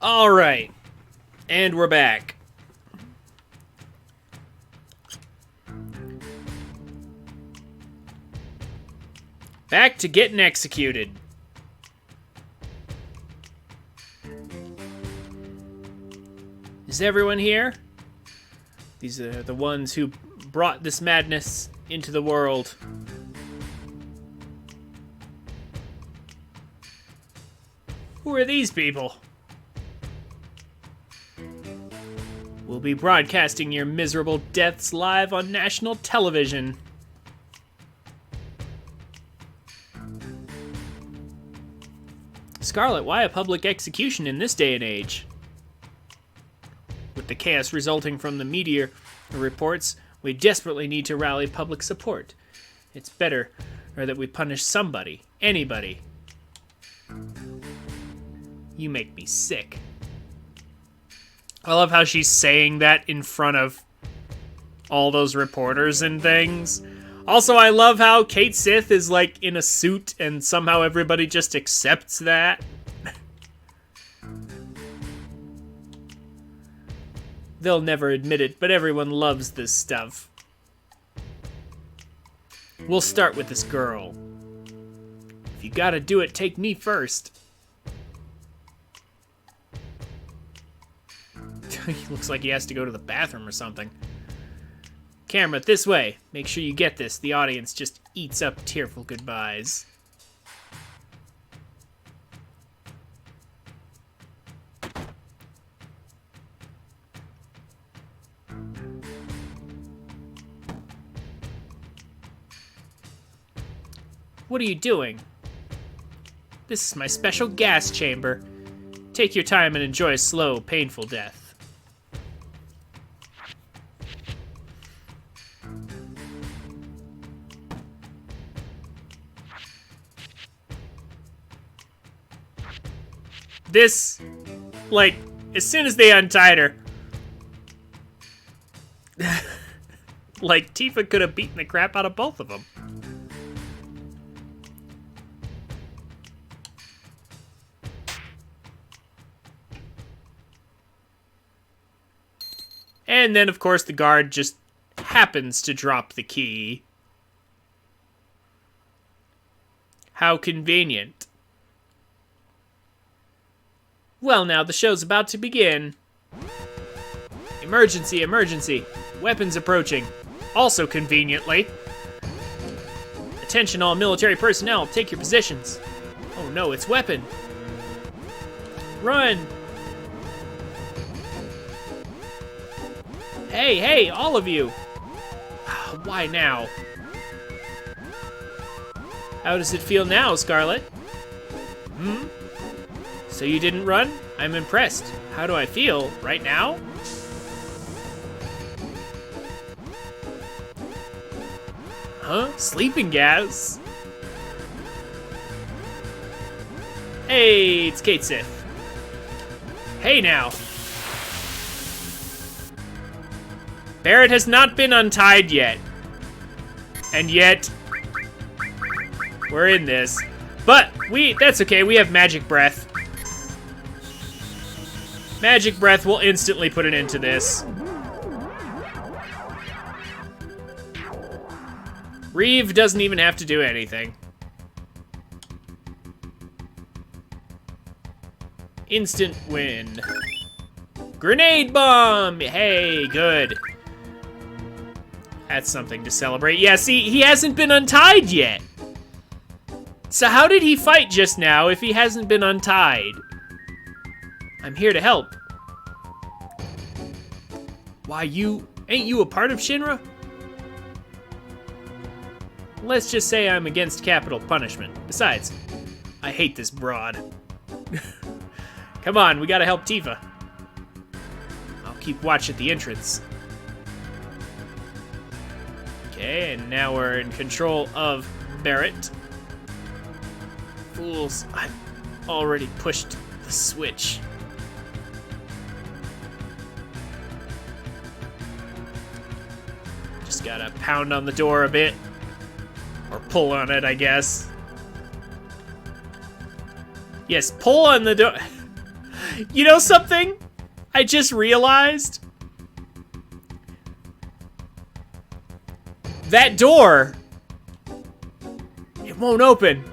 All right, and we're back. Back to getting executed. Is everyone here? These are the ones who brought this madness into the world. Who are these people? We'll be broadcasting your miserable deaths live on national television. Scarlet, why a public execution in this day and age? With the chaos resulting from the media reports, we desperately need to rally public support. It's better that we punish somebody, anybody. You make me sick. I love how she's saying that in front of all those reporters and things. Also, I love how Kate Sith is like in a suit and somehow everybody just accepts that. They'll never admit it, but everyone loves this stuff. We'll start with this girl. If you gotta do it, take me first. He looks like he has to go to the bathroom or something. Camera, this way. Make sure you get this. The audience just eats up tearful goodbyes. What are you doing? This is my special gas chamber. Take your time and enjoy a slow, painful death. This, like, as soon as they untied her, like, Tifa could have beaten the crap out of both of them. And then, of course, the guard just happens to drop the key. How convenient. Well, now, the show's about to begin. Emergency, emergency. Weapons approaching. Also conveniently. Attention all military personnel, take your positions. Oh no, it's weapon. Run! Hey, all of you! Why now? How does it feel now, Scarlet? So you didn't run? I'm impressed. How do I feel? Right now? Huh? Sleeping gas? Hey, it's Kate Sith. Hey now. Barrett has not been untied yet. And yet, we're in this. But that's okay, we have magic breath. Magic breath will instantly put an end to this. Reeve doesn't even have to do anything. Instant win. Grenade bomb! Hey, good. That's something to celebrate. Yeah, see, he hasn't been untied yet. So how did he fight just now if he hasn't been untied? I'm here to help. Why, ain't you a part of Shinra? Let's just say I'm against capital punishment. Besides, I hate this broad. Come on, we gotta help Tifa. I'll keep watch at the entrance. Okay, and now we're in control of Barrett. Fools, I've already pushed the switch. Just gotta pound on the door a bit. Or pull on it, I guess. Yes, pull on the door. You know something? I just realized. That door, it won't open.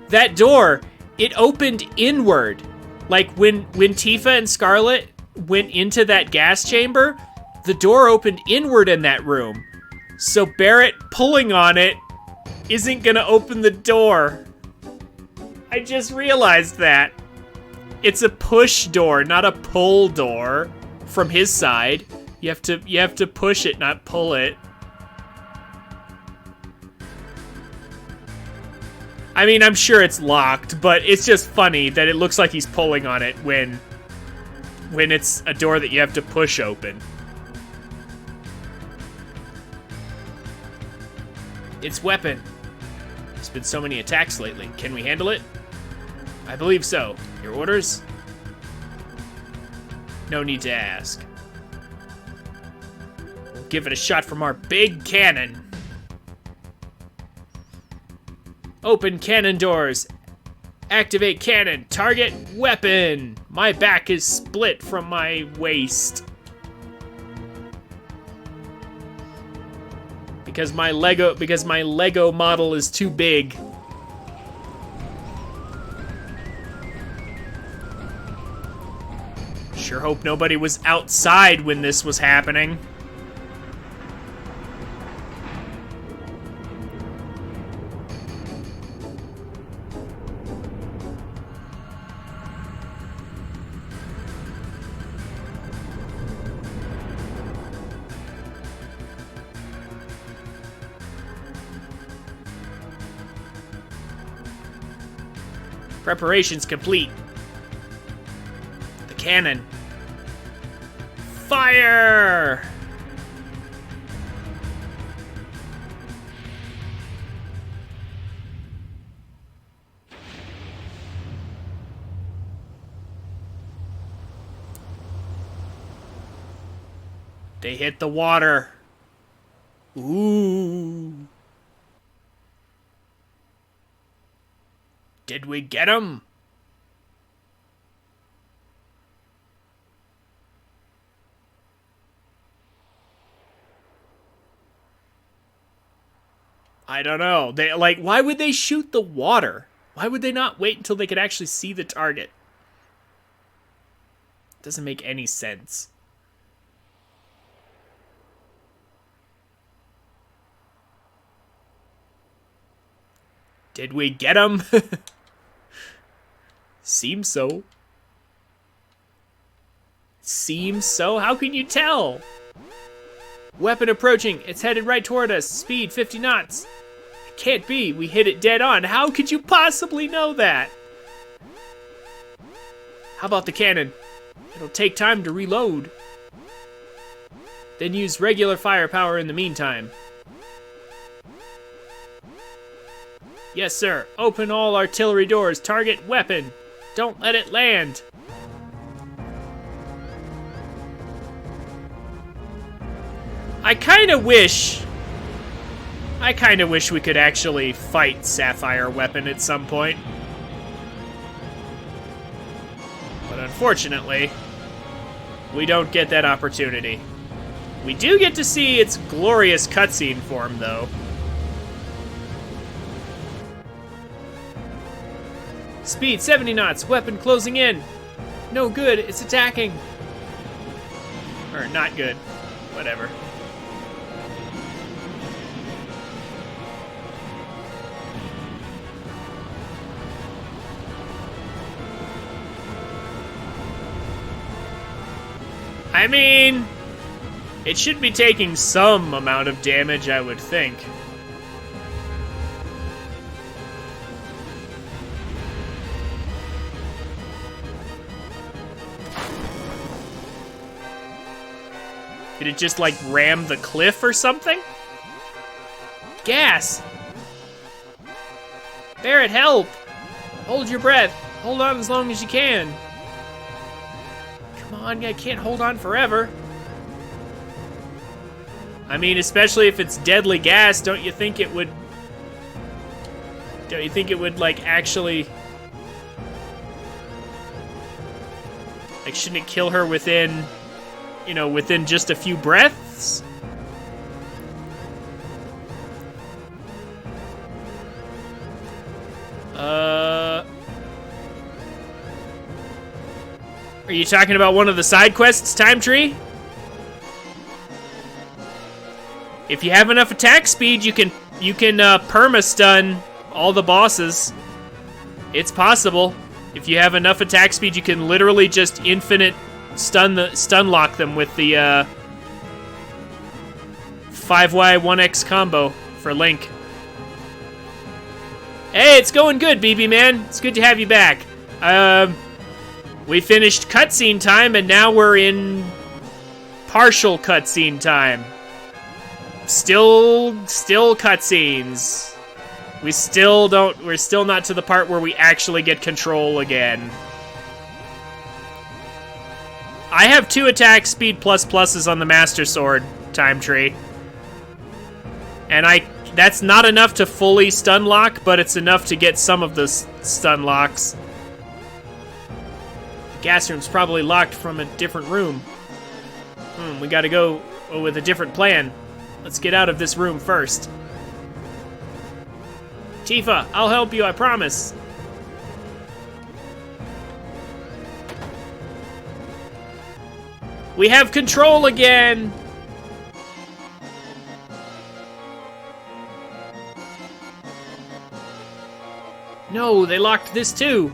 That door, it opened inward. Like when Tifa and Scarlet went into that gas chamber, the door opened inward in that room. So Barrett pulling on it isn't gonna open the door. I just realized that. It's a push door, not a pull door from his side. You have to push it, not pull it. I mean, I'm sure it's locked, but it's just funny that it looks like he's pulling on it when it's a door that you have to push open. Its weapon. There's been so many attacks lately. Can we handle it? I believe so. Your orders? No need to ask. We'll give it a shot from our big cannon. Open cannon doors. Activate cannon. Target weapon. My back is split from my waist. Because my Lego model is too big. Sure hope nobody was outside when this was happening. Preparations complete. The cannon. Fire! They hit the water. Ooh. Did we get him? I don't know. Why would they shoot the water? Why would they not wait until they could actually see the target? Doesn't make any sense. Did we get him? Seems so. Seems so? How can you tell? Weapon approaching. It's headed right toward us. Speed 50 knots. It can't be. We hit it dead on. How could you possibly know that? How about the cannon? It'll take time to reload. Then use regular firepower in the meantime. Yes, sir. Open all artillery doors. Target weapon. Don't let it land. I kind of wish we could actually fight Sapphire Weapon at some point. But unfortunately, we don't get that opportunity. We do get to see its glorious cutscene form, though. Speed 70 knots, weapon closing in. No good, it's attacking. Or not good, whatever. I mean, it should be taking some amount of damage, I would think. Did it just, like, ram the cliff or something? Gas! Barrett, help! Hold your breath. Hold on as long as you can. Come on, I can't hold on forever. I mean, especially if it's deadly gas, don't you think it would... like, actually... Like, shouldn't it kill her within, within just a few breaths? Are you talking about one of the side quests, Time Tree? If you have enough attack speed, you can perma-stun all the bosses. It's possible. If you have enough attack speed, you can literally just infinite stun lock them with the 5Y 1X combo for Link. Hey, it's going good, BB man. It's good to have you back. We finished cutscene time, and now we're in partial cutscene time. Still cutscenes. We're still not to the part where we actually get control again. I have 2 attack speed pluses on the Master Sword, Time Tree. And that's not enough to fully stun lock, but it's enough to get some of the stun locks. The gas room's probably locked from a different room. We gotta go with a different plan. Let's get out of this room first. Tifa, I'll help you, I promise. We have control again! No, they locked this too.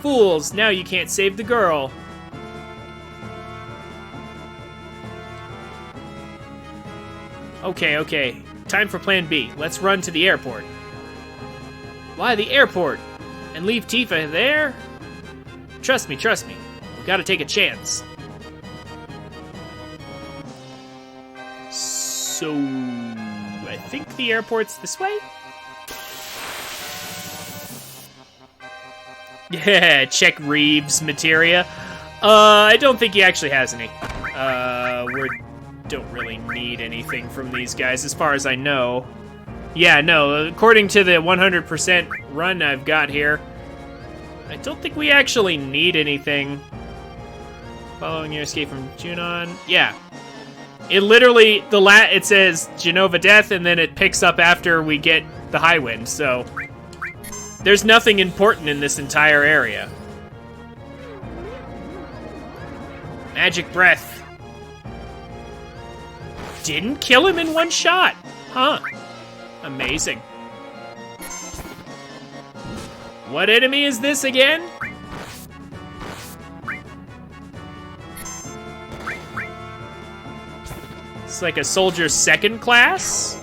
Fools, now you can't save the girl. Okay. Time for plan B. Let's run to the airport. Why the airport? And leave Tifa there? Trust me. We gotta take a chance. So, I think the airport's this way? Yeah, check Reeves' materia. I don't think he actually has any. We don't really need anything from these guys, as far as I know. Yeah, no, according to the 100% run I've got here, I don't think we actually need anything. Following your escape from Junon. Yeah. It literally, it says Genova Death, and then it picks up after we get the high wind, so there's nothing important in this entire area. Magic Breath. Didn't kill him in one shot. Huh. Amazing. What enemy is this again? It's like a soldier second class?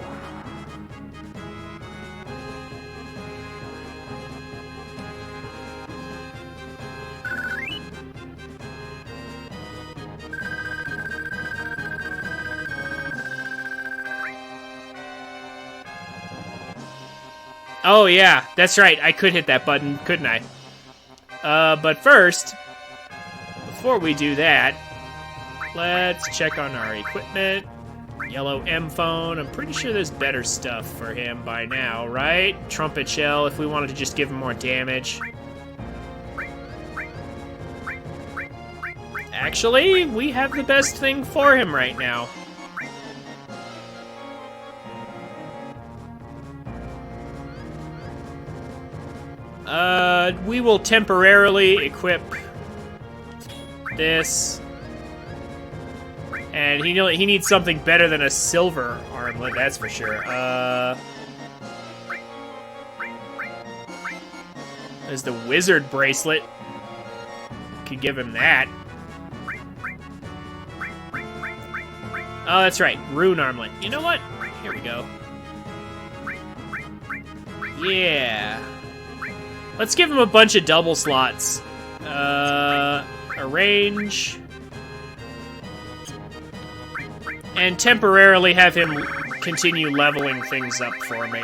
Oh yeah, that's right. I could hit that button, couldn't I? But first, before we do that, let's check on our equipment. Yellow M phone. I'm pretty sure there's better stuff for him by now, right? Trumpet shell, if we wanted to just give him more damage. Actually, we have the best thing for him right now. We will temporarily equip this. And he needs something better than a silver armlet, that's for sure. There's the wizard bracelet. Could give him that. Oh, that's right, rune armlet. You know what? Here we go. Yeah. Let's give him a bunch of double slots. Arrange. And temporarily have him continue leveling things up for me.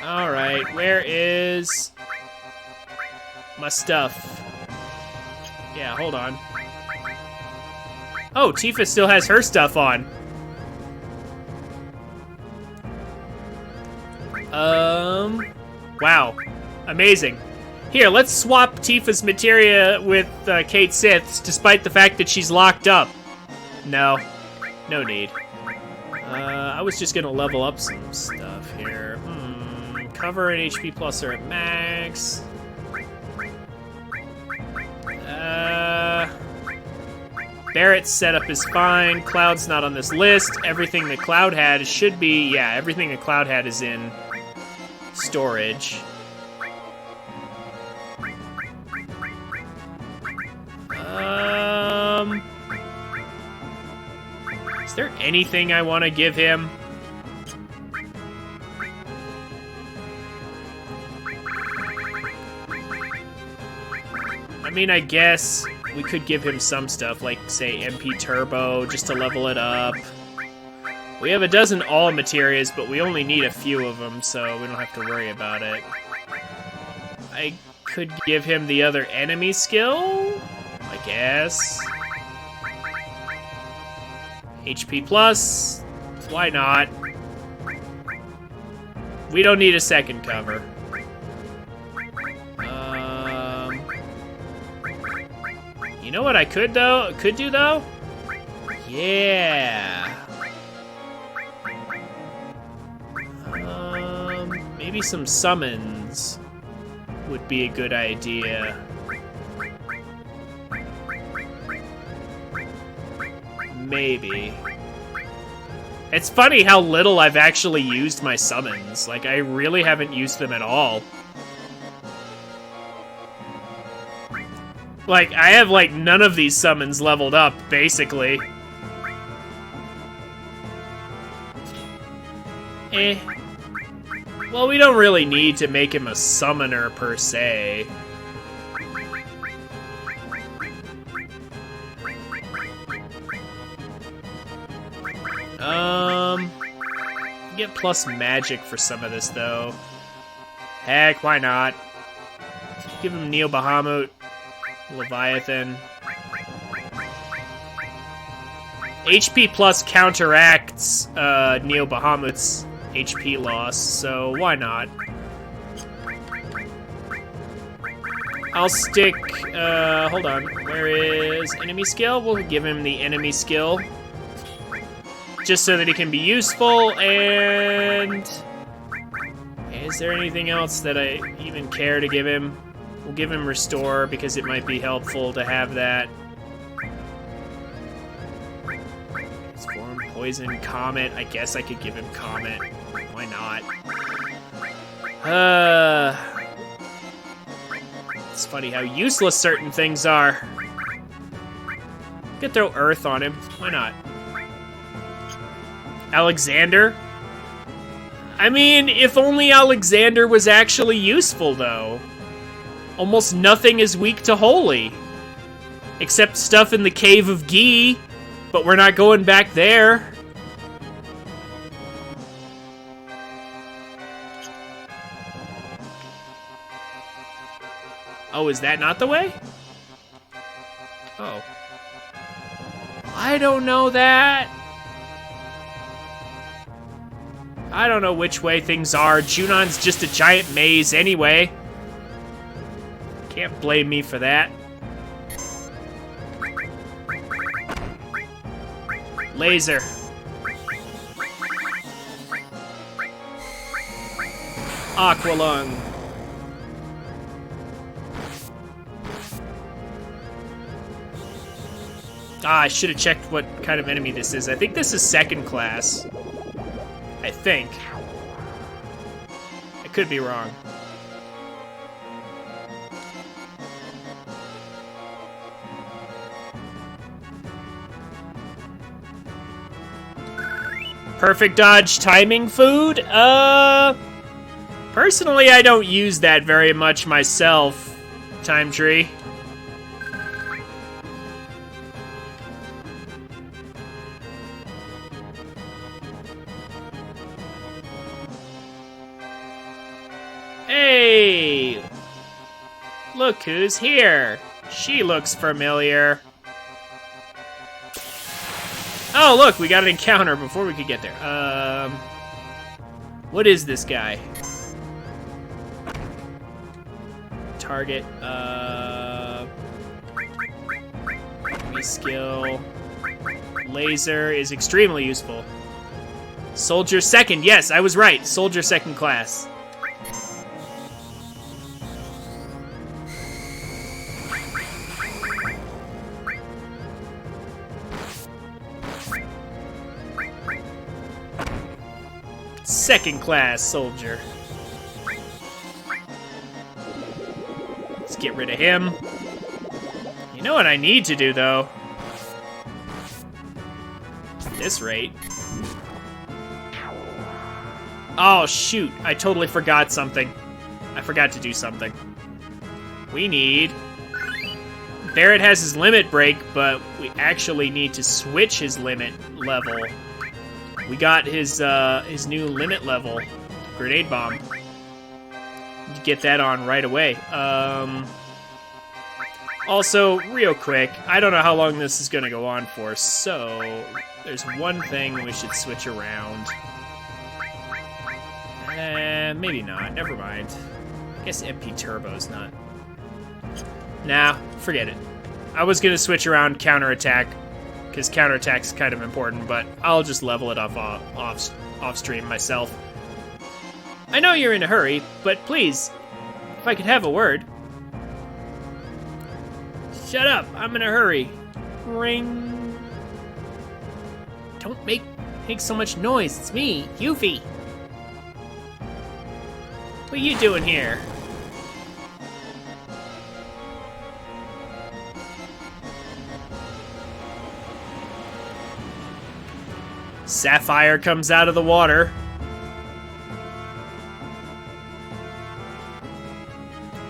Alright, where is my stuff? Yeah, hold on. Oh, Tifa still has her stuff on. Wow. Amazing. Here, let's swap Tifa's materia with Kate Sith's, despite the fact that she's locked up. No. No need. I was just gonna level up some stuff here. Cover and HP plus are at max. Barrett's setup is fine. Cloud's not on this list. Everything that Cloud had should be... Yeah, everything that Cloud had is in storage. Is there anything I want to give him? I mean, I guess we could give him some stuff, like, say, MP Turbo, just to level it up. We have a dozen all materias, but we only need a few of them, so we don't have to worry about it. I could give him the other enemy skill, I guess. HP plus, why not? We don't need a second cover. You know what I could do though? Yeah. Maybe some summons would be a good idea. Maybe. It's funny how little I've actually used my summons. Like, I really haven't used them at all. Like, I have, like, none of these summons leveled up, basically. Well, we don't really need to make him a summoner, per se. Get plus magic for some of this, though. Heck, why not? Give him Neo Bahamut, Leviathan. HP plus counteracts Neo Bahamut's HP loss, so why not? I'll stick, hold on, where is enemy skill? We'll give him the enemy skill. Just so that he can be useful, and... Is there anything else that I even care to give him? We'll give him Restore, because it might be helpful to have that. Transform, Poison, Comet. I guess I could give him Comet. Why not? It's funny how useless certain things are. Could throw Earth on him. Why not? Alexander? I mean, if only Alexander was actually useful, though. Almost nothing is weak to Holy. Except stuff in the Cave of Gi, but we're not going back there. Oh, is that not the way? Oh. I don't know that. I don't know which way things are. Junon's just a giant maze anyway. Can't blame me for that. Laser. Aqualung. Ah, I should have checked what kind of enemy this is. I think this is second class. I think. I could be wrong. Perfect dodge timing food? Personally, I don't use that very much myself, Time Tree. Hey! Look who's here. She looks familiar. Oh, look, we got an encounter before we could get there. What is this guy? target. Skill. Laser is extremely useful. Soldier second. Yes, I was right. Soldier second class. Second class soldier. Let's get rid of him. You know what I need to do, though? At this rate. Oh, shoot. I totally forgot something. I forgot to do something. We need... Barrett has his limit break, but we actually need to switch his limit level. We got his new limit level. Grenade bomb. Need to get that on right away. Also, real quick, I don't know how long this is going to go on for, so there's one thing we should switch around. Maybe not. Never mind. I guess MP Turbo's not. Nah, forget it. I was going to switch around counterattack, because counterattack's kind of important, but I'll just level it up off stream myself. I know you're in a hurry, but please, if I could have a word. Shut up, I'm in a hurry. Ring. Don't make so much noise, it's me, Yuffie. What are you doing here? Sapphire comes out of the water.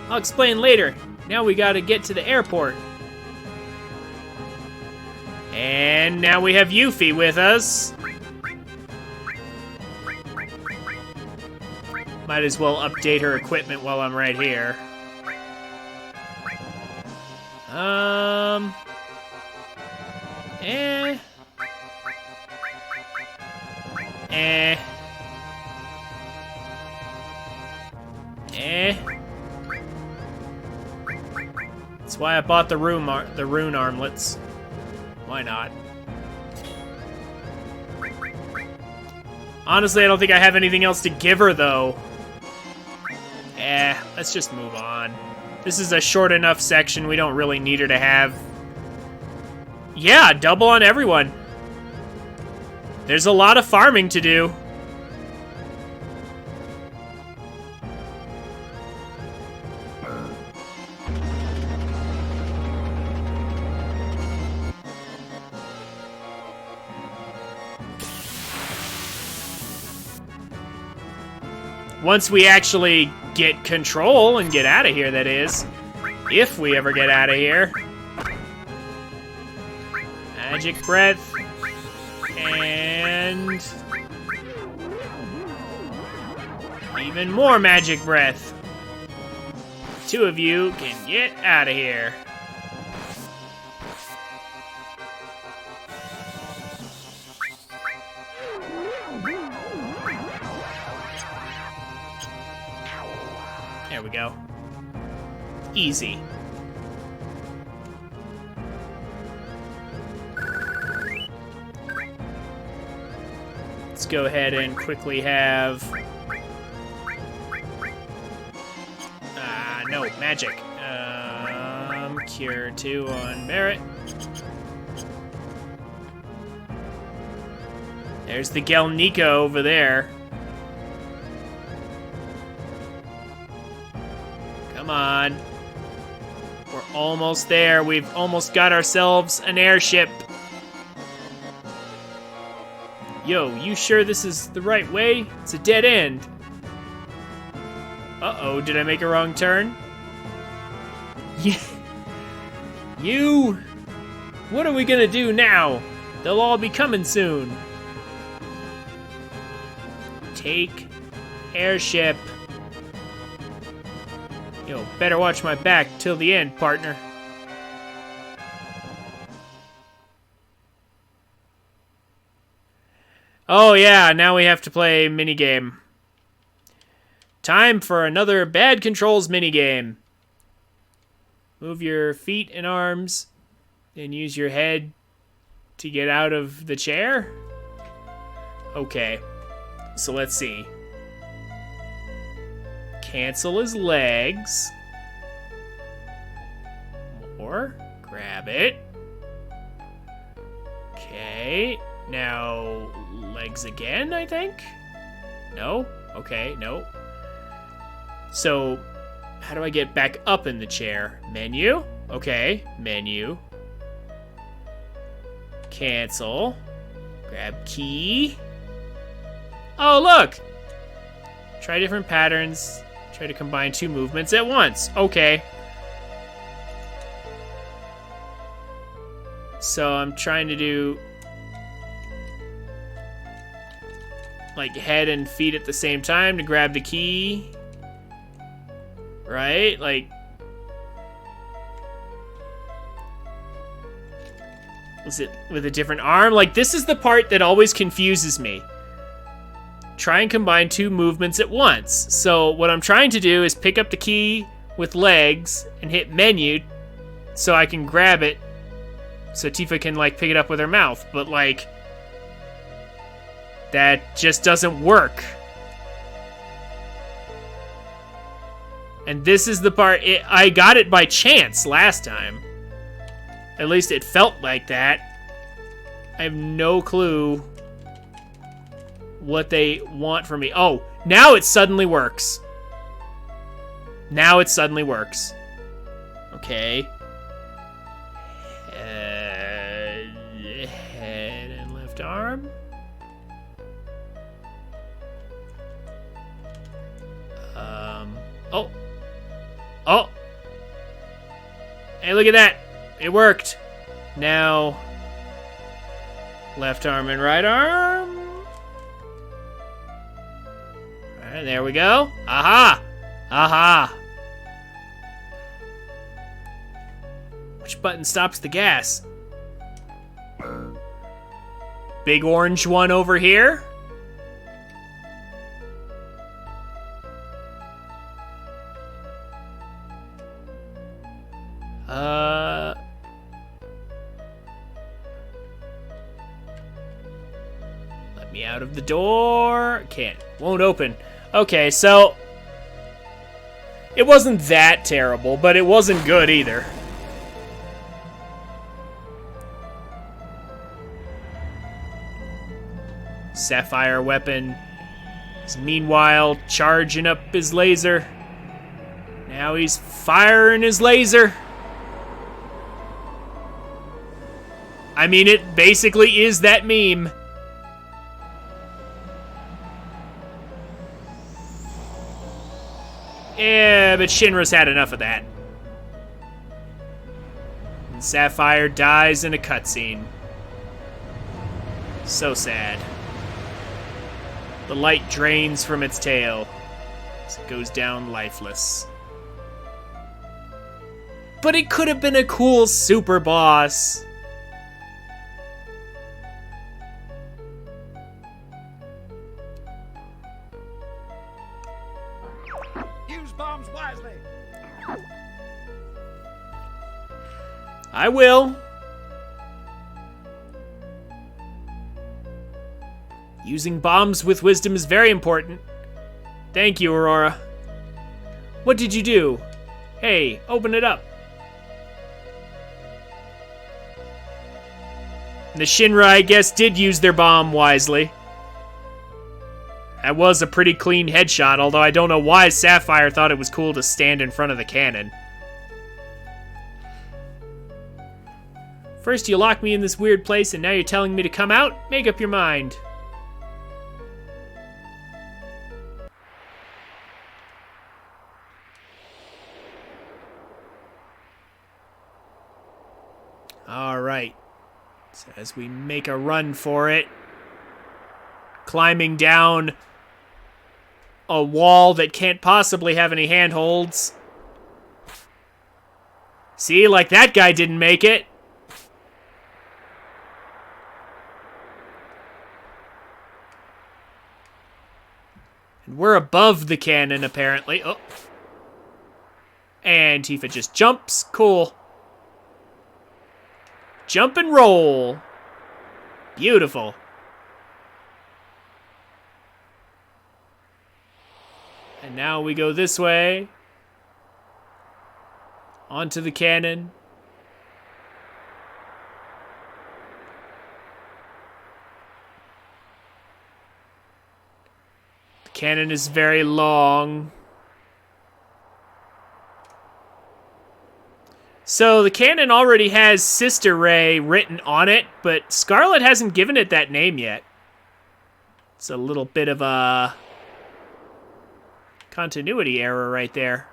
I'll explain later. Now we gotta get to the airport. And now we have Yuffie with us. Might as well update her equipment while I'm right here. That's why I bought the rune armlets. Why not? Honestly, I don't think I have anything else to give her, though. Let's just move on. This is a short enough section, we don't really need her to have... Yeah, double on everyone. There's a lot of farming to do. Once we actually get control and get out of here, that is. If we ever get out of here. Magic breath. And... even more magic breath. Two of you can get out of here. There we go. Easy. Let's go ahead and quickly have... no, magic. Cure 2 on Barrett. There's the Gelnika over there. Come on. We're almost there. We've almost got ourselves an airship. Yo, you sure this is the right way? It's a dead end. Uh-oh, did I make a wrong turn? Yeah. You... what are we gonna do now? They'll all be coming soon. Take airship. Yo, better watch my back till the end, partner. Oh yeah, now we have to play minigame. Time for another Bad Controls minigame. Move your feet and arms and use your head to get out of the chair? Okay. So let's see. Cancel his legs. Or grab it. Okay. Now legs again, I think? No? Okay, no. So how do I get back up in the chair? Menu? Okay, menu. Cancel. Grab key. Oh, look! Try different patterns. Try to combine 2 movements at once. Okay. So I'm trying to do like head and feet at the same time to grab the key. Right? Like, is it with a different arm? Like, this is the part that always confuses me. Try and combine 2 movements at once. So what I'm trying to do is pick up the key with legs and hit menu so I can grab it so Tifa can, like, pick it up with her mouth. But, like, that just doesn't work. And this is the part, I got it by chance last time. At least it felt like that. I have no clue what they want from me. Oh, now it suddenly works. Now it suddenly works. Okay. Head and left arm. Oh. Oh. Hey, look at that. It worked. Now, left arm and right arm. All right, there we go. Aha! Aha! Which button stops the gas? Big orange one over here. Let me out of the door. Can't. Won't open. Okay, so it wasn't that terrible, but it wasn't good either. Sapphire weapon is meanwhile charging up his laser. Now he's firing his laser. I mean, it basically is that meme. Yeah, but Shinra's had enough of that. And Sapphire dies in a cutscene. So sad. The light drains from its tail as it goes down lifeless. But it could have been a cool super boss. Use bombs wisely. I will. Using bombs with wisdom is very important. Thank you, Aurora. What did you do? Hey, open it up. The Shinra, I guess, did use their bomb wisely. That was a pretty clean headshot, although I don't know why Sapphire thought it was cool to stand in front of the cannon. First you locked me in this weird place, and now you're telling me to come out? Make up your mind. Alright. So as we make a run for it, climbing down a wall that can't possibly have any handholds. See, like that guy didn't make it. And we're above the cannon, apparently. Oh. And Tifa just jumps. Cool. Jump and roll. Beautiful. And now we go this way. Onto the cannon. The cannon is very long. So the cannon already has Sister Ray written on it, but Scarlet hasn't given it that name yet. It's a little bit of a continuity error right there.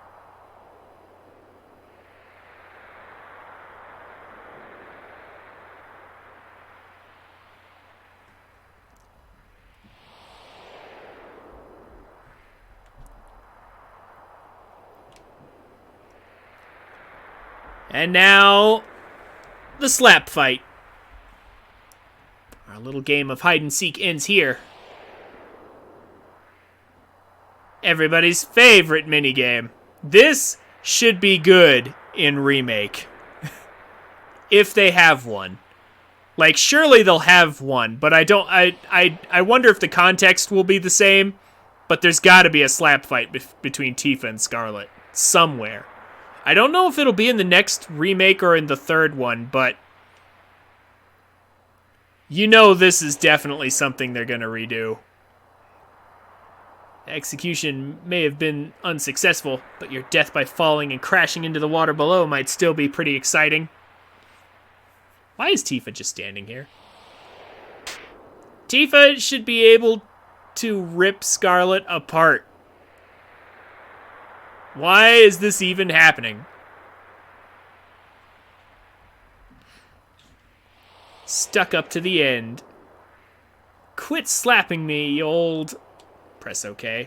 And now, the slap fight. Our little game of hide and seek ends here. Everybody's favorite minigame. This should be good in Remake. If they have one. Like, surely they'll have one, but I wonder if the context will be the same, but there's gotta be a slap fight between Tifa and Scarlet. Somewhere. I don't know if it'll be in the next remake or in the third one, but you know this is definitely something they're gonna redo. The execution may have been unsuccessful, but your death by falling and crashing into the water below might still be pretty exciting. Why is Tifa just standing here? Tifa should be able to rip Scarlet apart. Why is this even happening? Stuck up to the end. Quit slapping me, you old... Press OK.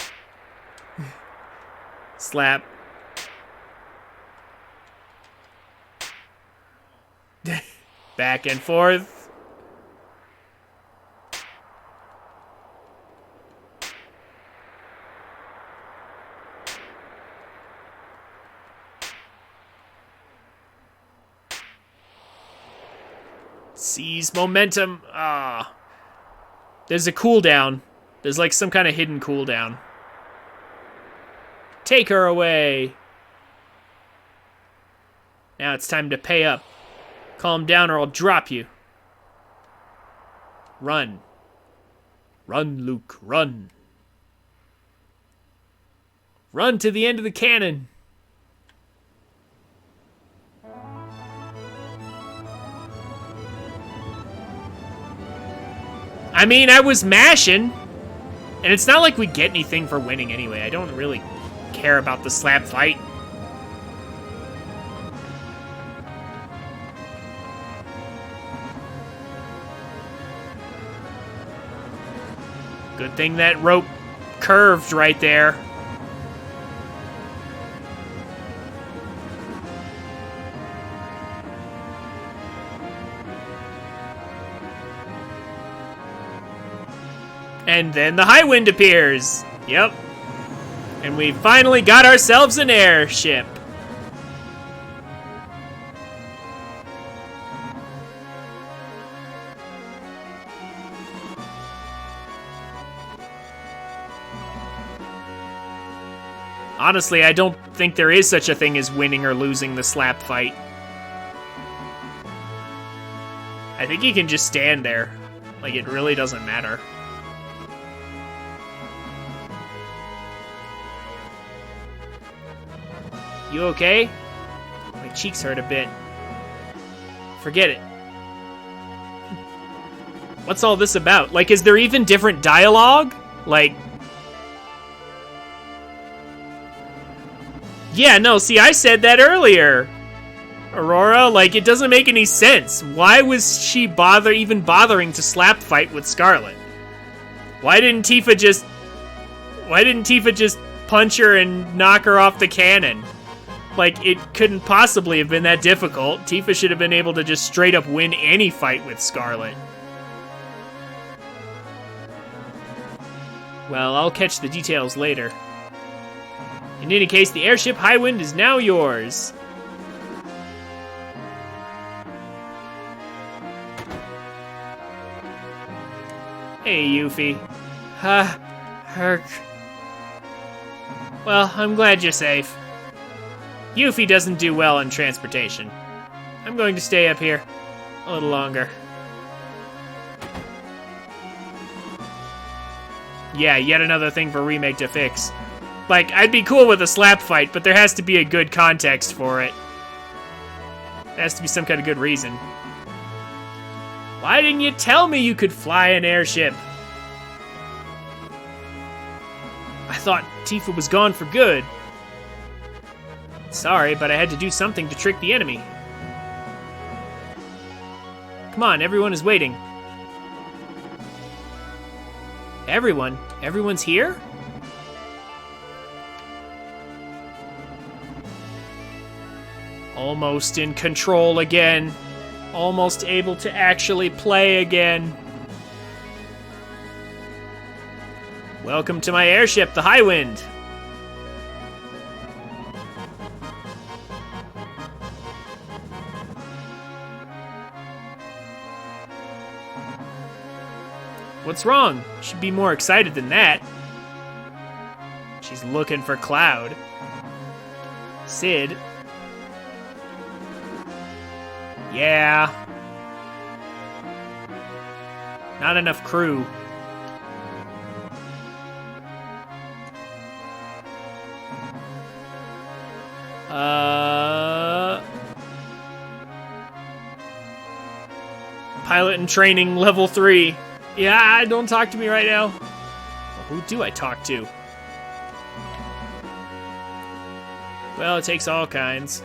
Slap. Back and forth. Seize momentum. Ah. There's a cooldown. There's like some kind of hidden cooldown. Take her away. Now it's time to pay up. Calm down or I'll drop you. Run. Run, Luke, run. Run to the end of the cannon. I mean, I was mashing. And it's not like we get anything for winning anyway. I don't really care about the slap fight. Good thing that rope curved right there. And then the high wind appears. Yep. And we finally got ourselves an airship. Honestly, I don't think there is such a thing as winning or losing the slap fight. I think you can just stand there. Like, it really doesn't matter. You okay? My cheeks hurt a bit. Forget it. What's all this about? Like, is there even different dialogue? Like... Yeah, no, see, I said that earlier. Aurora, like, it doesn't make any sense. Why was she even bothering to slap fight with Scarlet? Why didn't Tifa just punch her and knock her off the cannon? Like, it couldn't possibly have been that difficult. Tifa should have been able to just straight up win any fight with Scarlet. Well, I'll catch the details later. In any case, the airship Highwind is now yours. Hey, Yuffie. Herc. Well, I'm glad you're safe. Yuffie doesn't do well in transportation. I'm going to stay up here a little longer. Yeah, yet another thing for Remake to fix. Like, I'd be cool with a slap fight, but there has to be a good context for it. There has to be some kind of good reason. Why didn't you tell me you could fly an airship? I thought Tifa was gone for good. Sorry, but I had to do something to trick the enemy. Come on, everyone is waiting. Everyone? Everyone's here? Almost in control again. Almost able to actually play again. Welcome to my airship, the Highwind. What's wrong? Should be more excited than that. She's looking for Cloud. Sid. Yeah. Not enough crew. Pilot and training level 3. Yeah, don't talk to me right now. Well, who do I talk to? Well, it takes all kinds.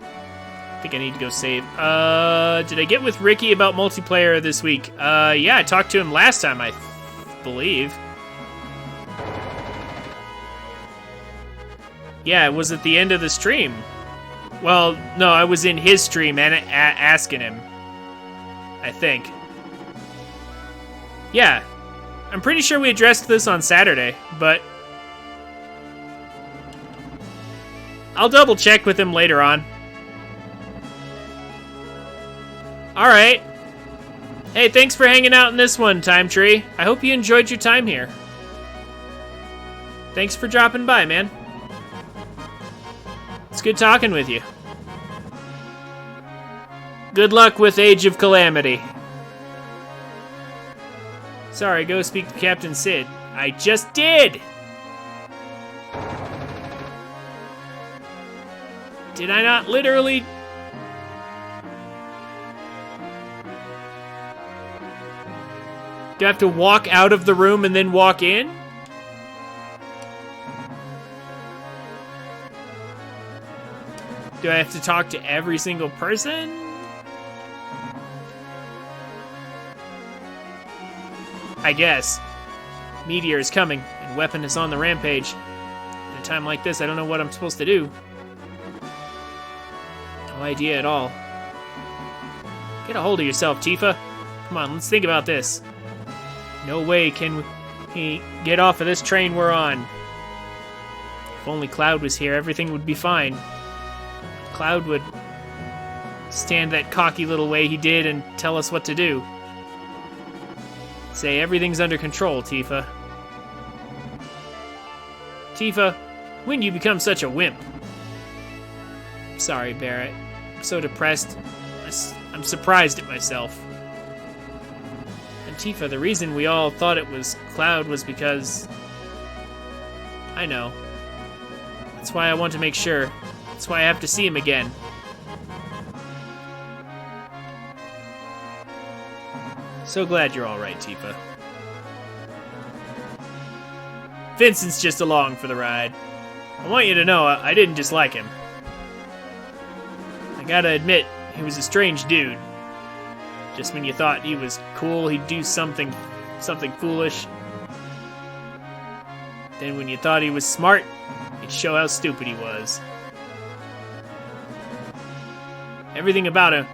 I think I need to go save. Did I get with Ricky about multiplayer this week? Yeah, I talked to him last time, I believe. Yeah, it was at the end of the stream. Well, no, I was in his stream and asking him. I think. Yeah, I'm pretty sure we addressed this on Saturday, but I'll double check with him later on. Alright. Hey, thanks for hanging out in this one, Time Tree. I hope you enjoyed your time here. Thanks for dropping by, man. It's good talking with you. Good luck with Age of Calamity. Sorry, go speak to Captain Sid. I just did! Did I not literally... Do I have to walk out of the room and then walk in? Do I have to talk to every single person? I guess. Meteor is coming, and Weapon is on the rampage. At a time like this, I don't know what I'm supposed to do. No idea at all. Get a hold of yourself, Tifa. Come on, let's think about this. No way can we get off of this train we're on. If only Cloud was here, everything would be fine. Cloud would stand that cocky little way he did and tell us what to do. Say everything's under control, Tifa. Tifa, when did you become such a wimp? Sorry, Barrett. I'm so depressed. I'm surprised at myself. And Tifa, the reason we all thought it was Cloud was because... I know. That's why I want to make sure. That's why I have to see him again. So glad you're all right, Tifa. Vincent's just along for the ride. I want you to know I didn't dislike him. I gotta admit, he was a strange dude. Just when you thought he was cool, he'd do something foolish. Then when you thought he was smart, he'd show how stupid he was. Everything about him,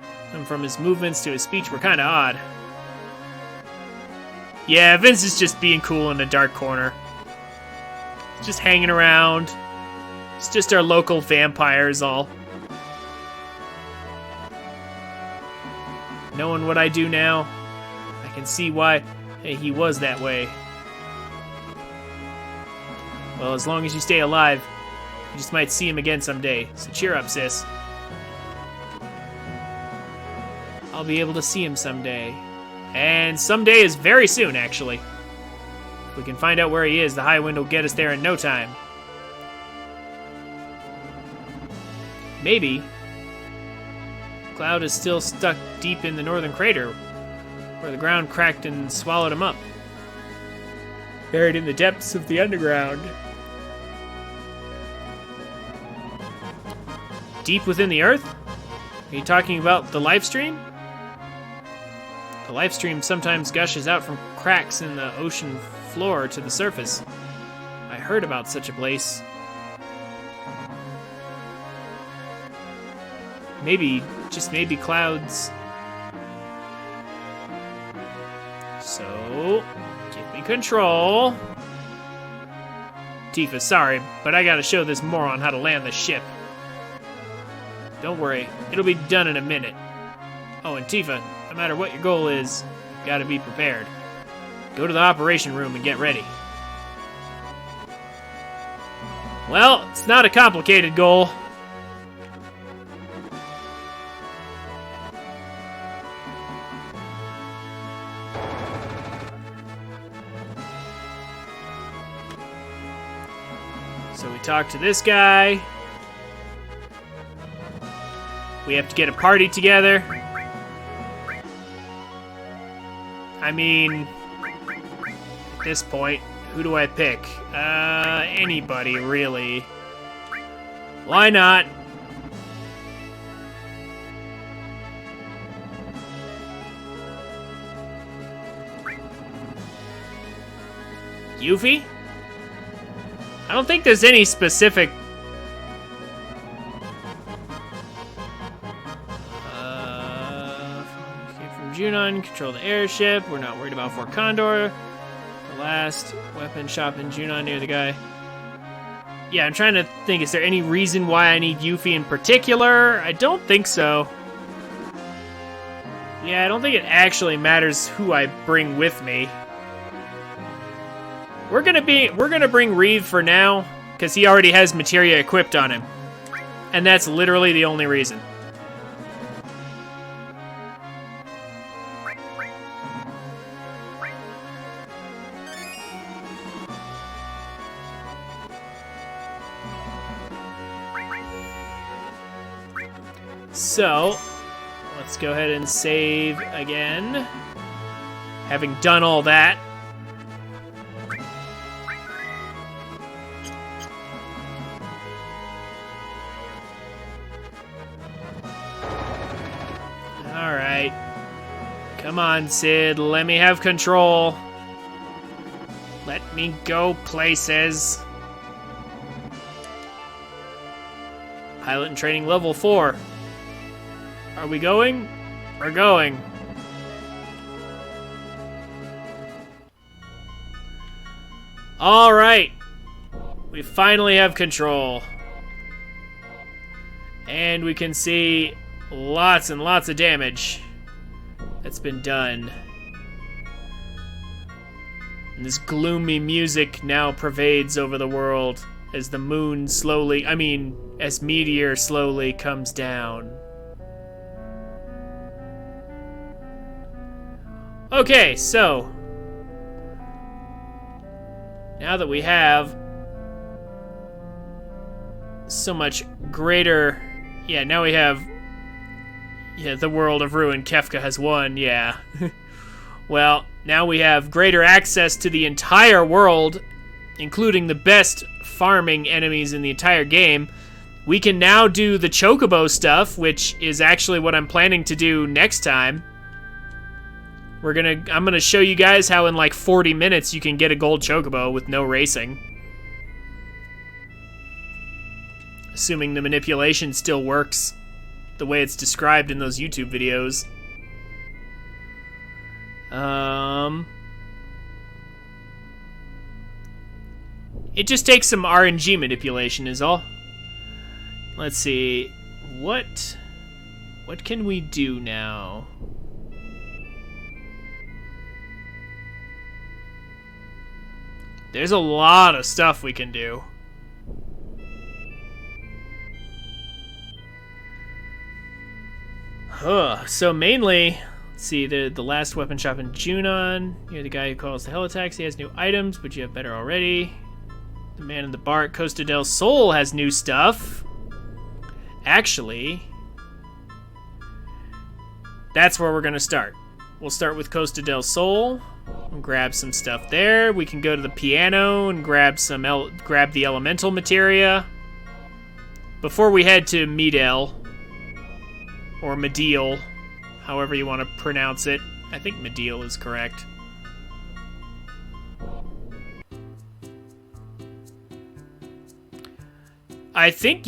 from his movements to his speech, were kinda odd. Yeah, Vince is just being cool in a dark corner. Just hanging around. It's just our local vampires all. Knowing what I do now, I can see why he was that way. Well, as long as you stay alive, you just might see him again someday. So cheer up, sis. I'll be able to see him someday. And someday is very soon, actually. If we can find out where he is, the high wind will get us there in no time. Maybe Cloud is still stuck deep in the northern crater, where the ground cracked and swallowed him up. Buried in the depths of the underground. Deep within the earth? Are you talking about the life stream? The life stream sometimes gushes out from cracks in the ocean floor to the surface. I heard about such a place. Maybe, just maybe Cloud's... So, give me control. Tifa, sorry, but I gotta show this moron how to land the ship. Don't worry, it'll be done in a minute. Oh, and Tifa, no matter what your goal is, you've gotta be prepared. Go to the operation room and get ready. Well, it's not a complicated goal. So we talk to this guy. We have to get a party together. I mean, at this point, who do I pick? Anybody, really. Why not? Yuffie? I don't think there's any specific... Escape from Junon, control the airship. We're not worried about Fort Condor. The last weapon shop in Junon near the guy. Yeah, I'm trying to think, is there any reason why I need Yuffie in particular? I don't think so. Yeah, I don't think it actually matters who I bring with me. We're gonna bring Reeve for now, because he already has materia equipped on him. And that's literally the only reason. So, let's go ahead and save again. Having done all that. Alright. Come on, Sid. Let me have control. Let me go places. Pilot and training level 4. Are we going? We're going. Alright. We finally have control. And we can see lots and lots of damage that's been done. And this gloomy music now pervades over the world as the moon slowly, as meteor slowly comes down. Okay, so now that we have so much greater, now we have, the world of ruin. Kefka has won, yeah. Well, now we have greater access to the entire world, including the best farming enemies in the entire game. We can now do the Chocobo stuff, which is actually what I'm planning to do next time. I'm gonna show you guys how in like 40 minutes you can get a gold Chocobo with no racing. Assuming the manipulation still works the way it's described in those YouTube videos. It just takes some RNG manipulation is all. Let's see. What can we do now? There's a lot of stuff we can do. So mainly, let's see, the last weapon shop in Junon. You're the guy who calls the hell attacks. He has new items, but you have better already. The man in the bar at Costa del Sol has new stuff. Actually, that's where we're gonna start. We'll start with Costa del Sol and grab some stuff there. We can go to the piano and grab the elemental materia before we head to Medel. Or Mediel, however you want to pronounce it. I think Mediel is correct. I think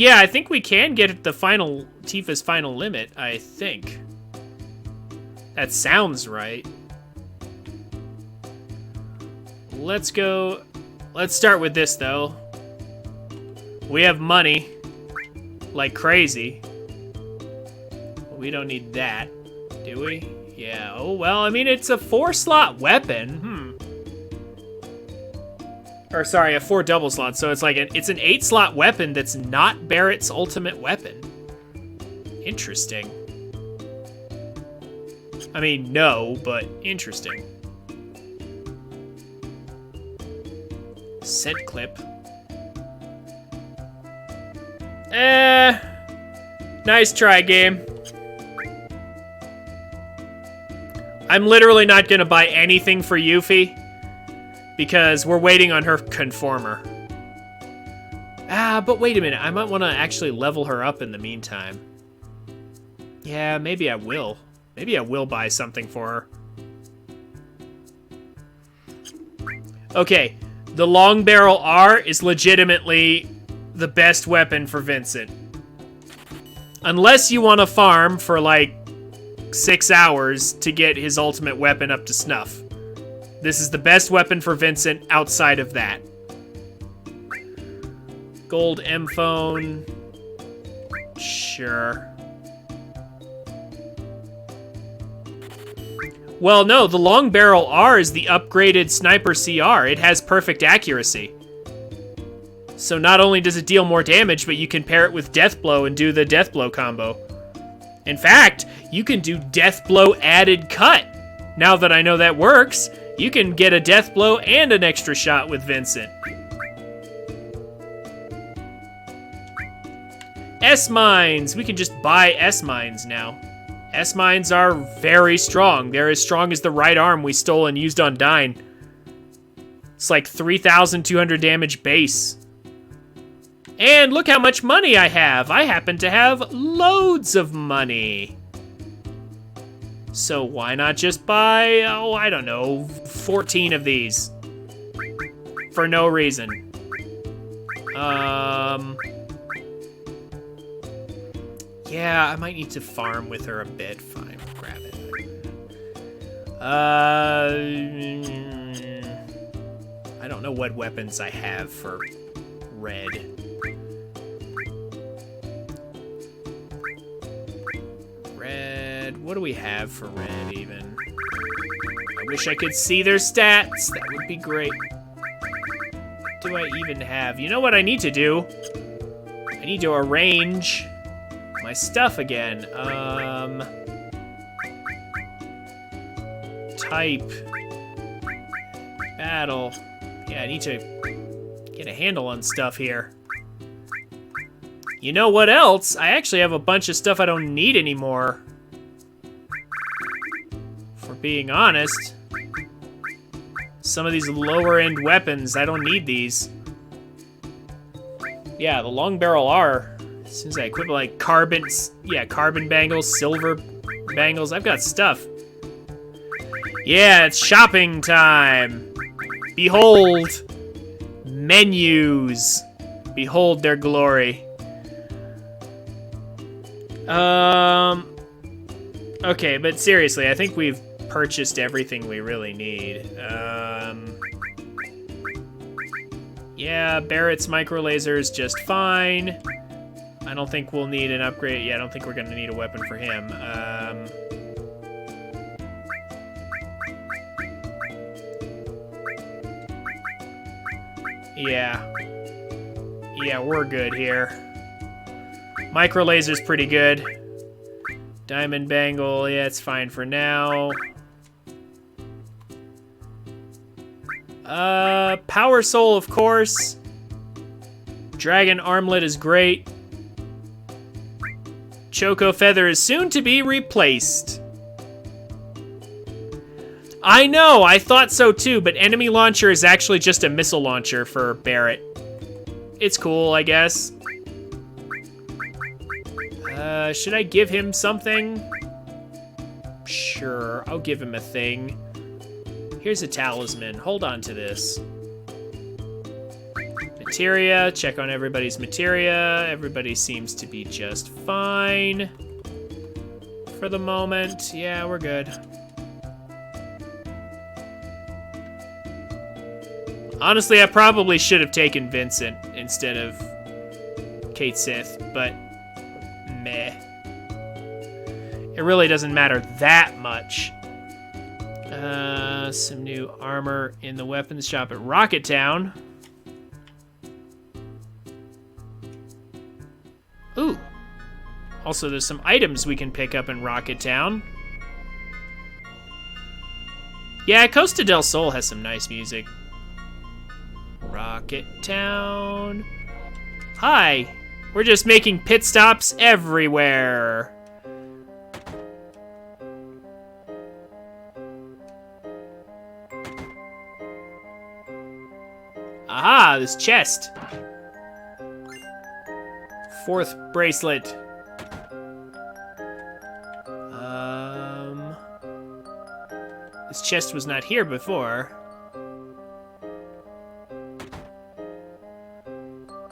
we can get at the final, Tifa's final limit, I think. That sounds right. Let's start with this, though. We have money. Like crazy. We don't need that, do we? Yeah, oh, well, I mean, it's a 4-slot weapon. Or, sorry, a 4 double slot, so it's like it's an 8-slot weapon that's not Barrett's ultimate weapon. Interesting. I mean, no, but interesting. Scent clip. Nice try, game. I'm literally not gonna buy anything for Yuffie because we're waiting on her conformer. But wait a minute. I might want to actually level her up in the meantime. Yeah, maybe I will. Maybe I will buy something for her. Okay, the long barrel R is legitimately the best weapon for Vincent. Unless you want to farm for like 6 hours to get his ultimate weapon up to snuff. This is the best weapon for Vincent outside of that. Gold M phone. Sure. Well, no, the long barrel R is the upgraded sniper CR. It has perfect accuracy. So not only does it deal more damage, but you can pair it with Death Blow and do the Death Blow combo. In fact, you can do Death Blow added cut. Now that I know that works, you can get a Death Blow and an extra shot with Vincent. S-Mines. We can just buy S-Mines now. S-Mines are very strong. They're as strong as the right arm we stole and used on Dyne. It's like 3,200 damage base. And look how much money I have. I happen to have loads of money. So why not just buy, oh, I don't know, 14 of these. For no reason. Yeah, I might need to farm with her a bit. Fine, we'll grab it. I don't know what weapons I have for red. Red, what do we have for red even? I wish I could see their stats. That would be great. What do I even have? You know what I need to do? I need to arrange my stuff again. Type. Battle. Yeah, I need to get a handle on stuff here. You know what else? I actually have a bunch of stuff I don't need anymore. For being honest. Some of these lower end weapons, I don't need these. Yeah, the long barrel R. As soon as I equip like carbon bangles, silver bangles, I've got stuff. Yeah, it's shopping time. Behold, menus. Behold their glory. Okay, but seriously, I think we've purchased everything we really need. Yeah, Barrett's micro laser is just fine. I don't think we'll need an upgrade. Yeah, I don't think we're gonna need a weapon for him. Yeah. Yeah, we're good here. Micro laser's pretty good. Diamond bangle, yeah, it's fine for now. Power soul, of course. Dragon armlet is great. Choco feather is soon to be replaced. I know, I thought so too, but enemy launcher is actually just a missile launcher for Barrett. It's cool, I guess. Should I give him something? Sure, I'll give him a thing. Here's a talisman. Hold on to this. Materia. Check on everybody's materia. Everybody seems to be just fine. For the moment. Yeah, we're good. Honestly, I probably should have taken Vincent instead of Kate Sith, but meh. It really doesn't matter that much. Some new armor in the weapons shop at Rocket Town. Ooh. Also, there's some items we can pick up in Rocket Town. Yeah, Costa del Sol has some nice music. Rocket Town. Hi. We're just making pit stops everywhere. Aha, this chest. Fourth bracelet. This chest was not here before.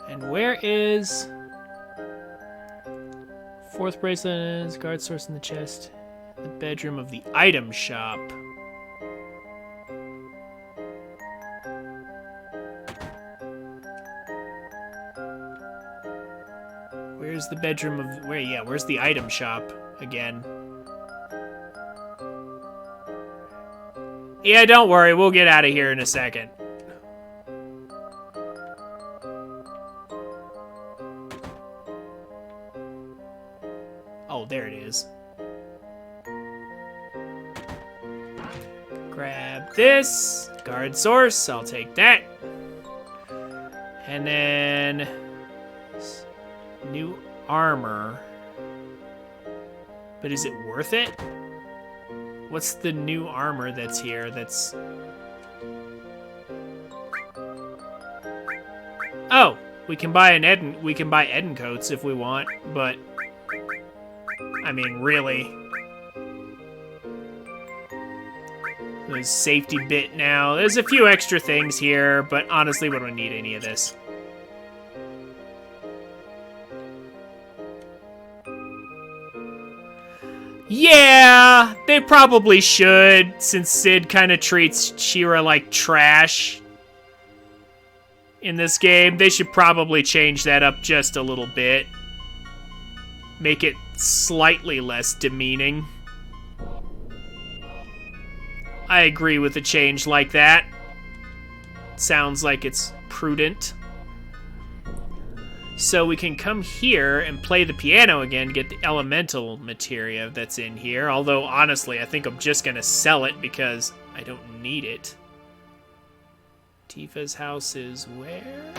And where is... Fourth bracelet is guard source in the chest. The bedroom of the item shop. Where's the bedroom of... where's the item shop again? Yeah, don't worry. We'll get out of here in a second. Oh, there it is. Grab this. Guard source. I'll take that. And then... new armor. But is it worth it? What's the new armor that's here that's... Oh, we can buy Eden coats if we want, but I mean, really. There's safety bit now. There's a few extra things here, but honestly, we don't need any of this. Yeah, they probably should, since Sid kind of treats Shira like trash in this game. They should probably change that up just a little bit. Make it slightly less demeaning. I agree with a change like that. Sounds like it's prudent. So we can come here and play the piano again, get the elemental materia that's in here. Although, honestly, I think I'm just going to sell it because I don't need it. Tifa's house is where?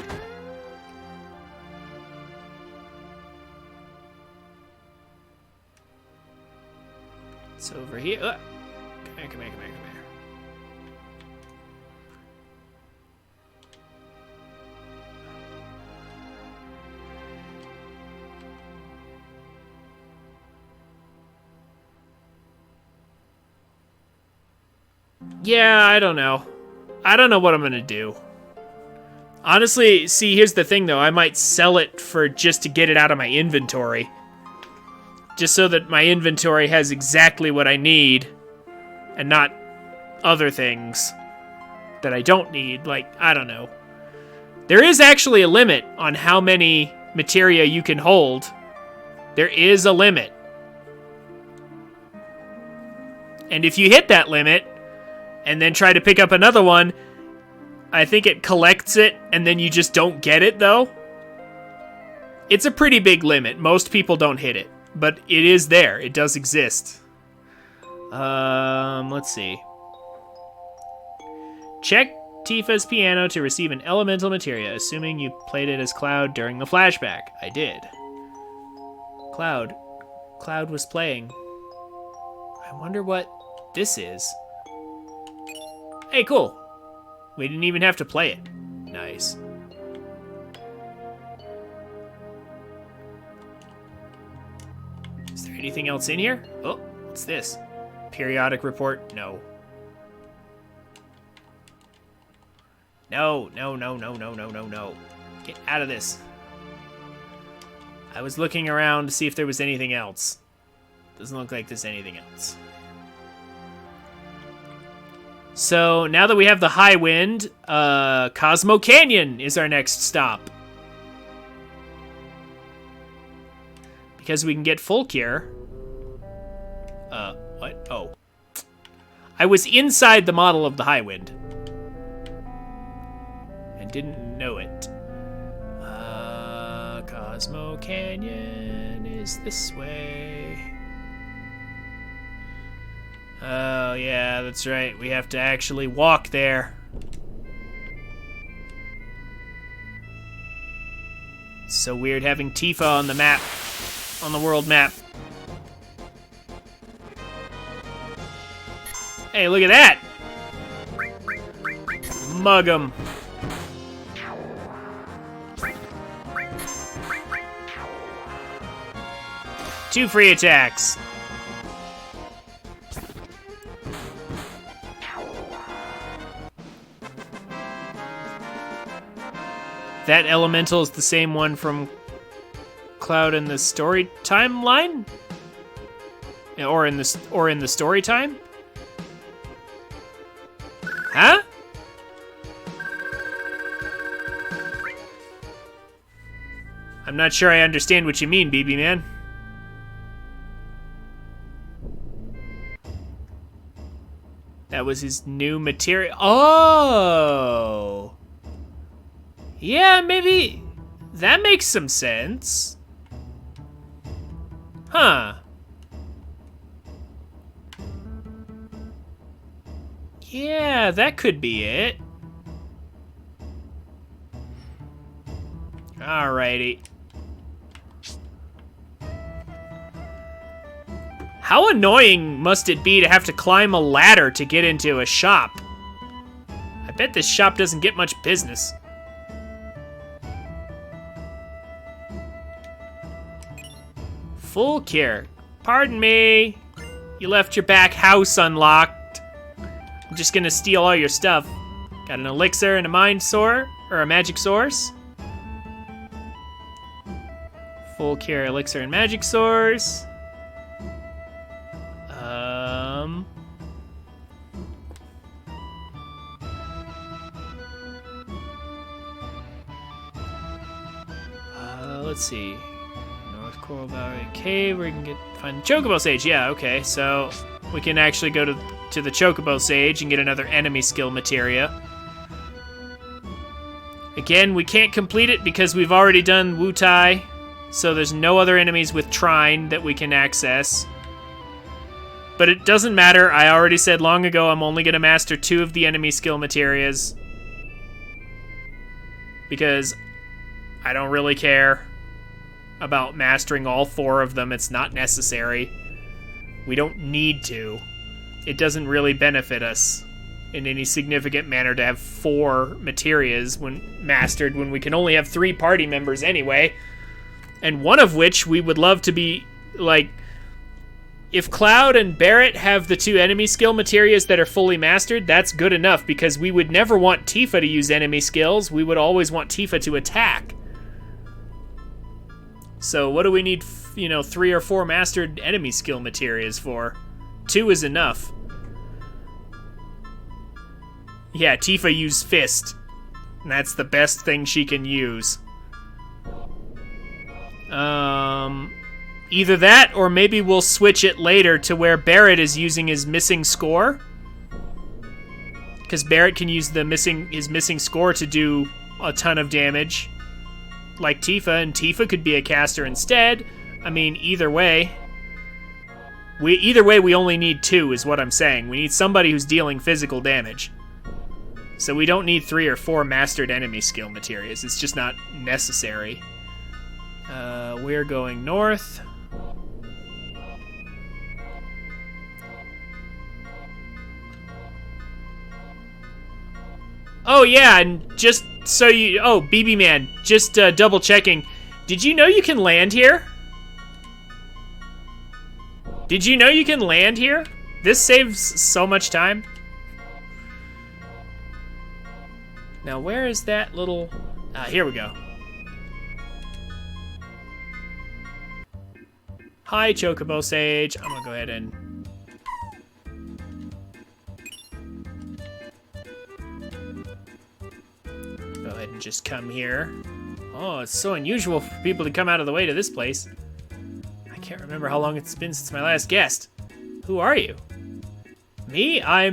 It's over here. Come here, come here, come here, come here. Yeah, I don't know. I don't know what I'm gonna do. Honestly, see, here's the thing, though. I might sell it for just to get it out of my inventory. Just so that my inventory has exactly what I need. And not other things that I don't need. Like, I don't know. There is actually a limit on how many materia you can hold. There is a limit. And if you hit that limit, and then try to pick up another one, I think it collects it, and then you just don't get it, though. It's a pretty big limit. Most people don't hit it, but it is there. It does exist. Let's see. Check Tifa's piano to receive an elemental materia, assuming you played it as Cloud during the flashback. I did. Cloud. Cloud was playing. I wonder what this is. Hey, cool. We didn't even have to play it. Nice. Is there anything else in here? Oh, what's this? Periodic report? No. No. Get out of this. I was looking around to see if there was anything else. Doesn't look like there's anything else. So, now that we have the high wind, Cosmo Canyon is our next stop. Because we can get full cure. What? Oh. I was inside the model of the high wind. And didn't know it. Cosmo Canyon is this way. Oh, yeah, that's right. We have to actually walk there. It's so weird having Tifa on the map, on the world map. Hey, look at that! Mug 'em. Two free attacks. That elemental is the same one from Cloud in the story timeline? Or in the story time? Huh? I'm not sure I understand what you mean, BB Man. That was his new material. Oh! Yeah, maybe that makes some sense. Huh. Yeah, that could be it. Alrighty. How annoying must it be to have to climb a ladder to get into a shop? I bet this shop doesn't get much business. Full cure. Pardon me. You left your back house unlocked. I'm just gonna steal all your stuff. Got an elixir and a mind sword, or a magic source. Full cure elixir and magic source. Let's see. North Coral Valley Cave, where you can find the Chocobo Sage. Yeah, okay, so we can actually go to the Chocobo Sage and get another enemy skill materia. Again, we can't complete it because we've already done Wutai, so there's no other enemies with Trine that we can access. But it doesn't matter. I already said long ago I'm only going to master 2 of the enemy skill materias. Because I don't really care about mastering all 4 of them. It's not necessary. We don't need to. It doesn't really benefit us in any significant manner to have 4 materias when mastered when we can only have 3 party members anyway. And one of which we would love to be, like, if Cloud and Barret have the 2 enemy skill materias that are fully mastered, that's good enough, because we would never want Tifa to use enemy skills. We would always want Tifa to attack. So what do we need, 3 or 4 mastered enemy skill materias for? 2 is enough. Yeah, Tifa used Fist. And that's the best thing she can use. Either that, or maybe we'll switch it later to where Barrett is using his missing score. Because Barrett can use his missing score to do a ton of damage. Like Tifa, and Tifa could be a caster instead. I mean, either way. We only need 2, is what I'm saying. We need somebody who's dealing physical damage. So we don't need 3 or 4 mastered enemy skill materials. It's just not necessary. We're going north. Oh yeah, and just so you... Oh, BB Man, just double checking. Did you know you can land here? Did you know you can land here? This saves so much time. Now, where is that little... here we go. Hi, Chocobo Sage. I'm gonna go ahead and... Go ahead and just come here. Oh, it's so unusual for people to come out of the way to this place. I can't remember how long it's been since my last guest. Who are you? Me? I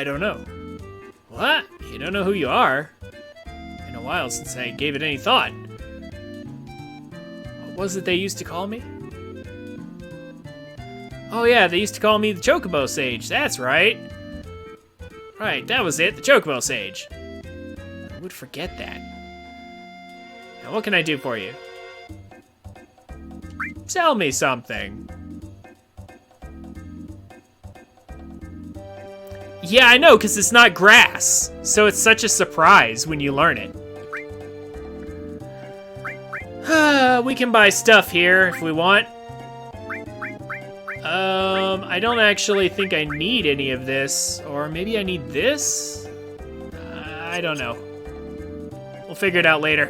don't know. What? You don't know who you are? Been a while since I gave it any thought. What was it they used to call me? Oh yeah, they used to call me the Chocobo Sage. That's right. Right, that was it, the Chocobo Sage. I would forget that. Now what can I do for you? Tell me something. Yeah, I know, because it's not grass. So it's such a surprise when you learn it. We can buy stuff here if we want. I don't actually think I need any of this. Or maybe I need this? I don't know. We'll figure it out later.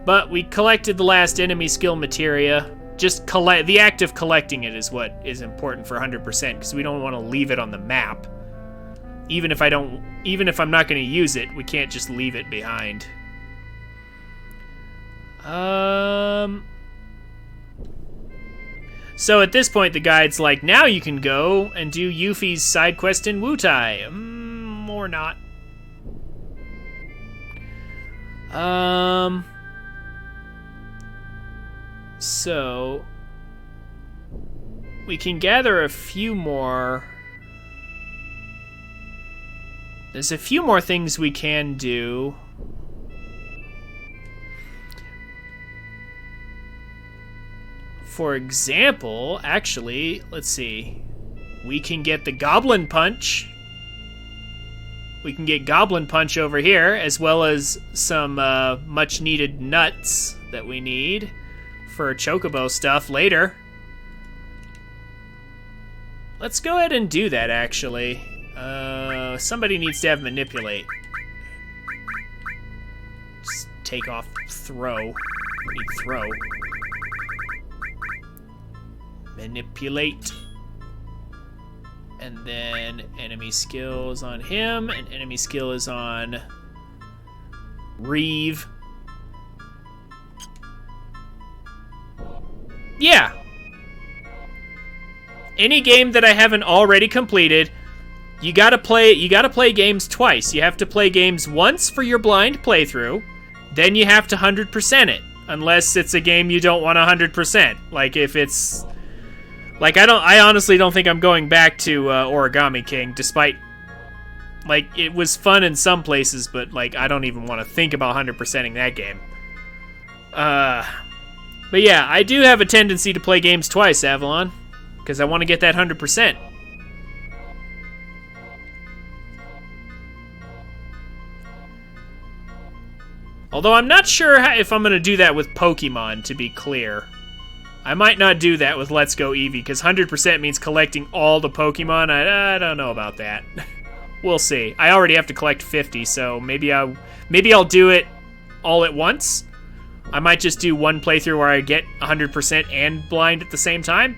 But we collected the last enemy skill materia. Just collect, the act of collecting it is what is important for 100%, because we don't want to leave it on the map. Even if I'm not going to use it, we can't just leave it behind. So at this point, the guide's like, now you can go and do Yuffie's side quest in Wutai. Or not. So we can gather a few more. There's a few more things we can do. For example, actually, let's see. We can get the Goblin Punch. We can get Goblin Punch over here, as well as some much needed nuts that we need for Chocobo stuff later. Let's go ahead and do that, actually. Somebody needs to have Manipulate. Just take off Throw. We need Throw. Manipulate. And then enemy skill is on him, and enemy skill is on Reeve. Yeah. Any game that I haven't already completed, you gotta play games twice. You have to play games once for your blind playthrough, then you have to 100% it, unless it's a game you don't want 100%. Like if it's, like I honestly don't think I'm going back to Origami King, despite, like, it was fun in some places, but like I don't even want to think about 100%ing that game. But yeah, I do have a tendency to play games twice, Avalon, because I want to get that 100%. Although I'm not sure if I'm going to do that with Pokemon, to be clear. I might not do that with Let's Go Eevee, because 100% means collecting all the Pokemon. I don't know about that. We'll see. I already have to collect 50, so maybe I'll do it all at once. I might just do one playthrough where I get 100% and blind at the same time.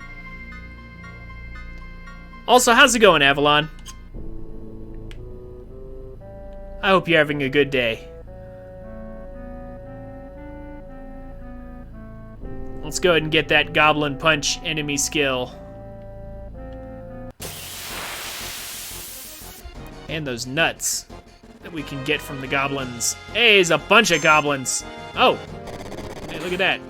Also, how's it going, Avalon? I hope you're having a good day. Let's go ahead and get that Goblin Punch enemy skill. And those nuts that we can get from the goblins. Hey, there's a bunch of goblins. Oh, hey, look at that.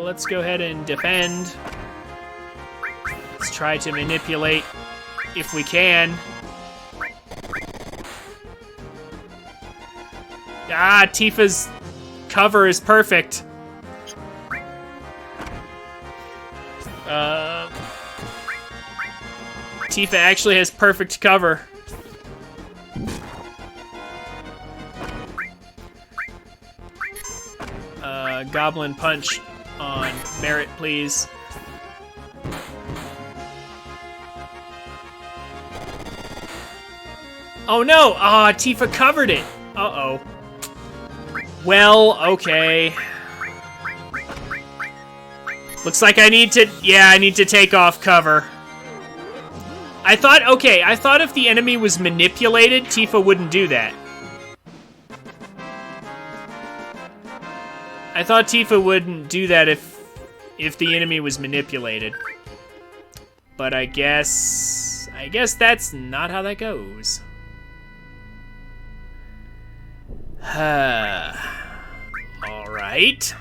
Let's go ahead and defend. Let's try to manipulate if we can. Ah, Tifa's cover is perfect. Tifa actually has perfect cover. Goblin Punch on Barret, please. Oh no! Ah, Tifa covered it! Uh-oh. Well, okay. Looks like I need to take off cover. I thought if the enemy was manipulated, Tifa wouldn't do that. I thought Tifa wouldn't do that if the enemy was manipulated. But I guess that's not how that goes. All right.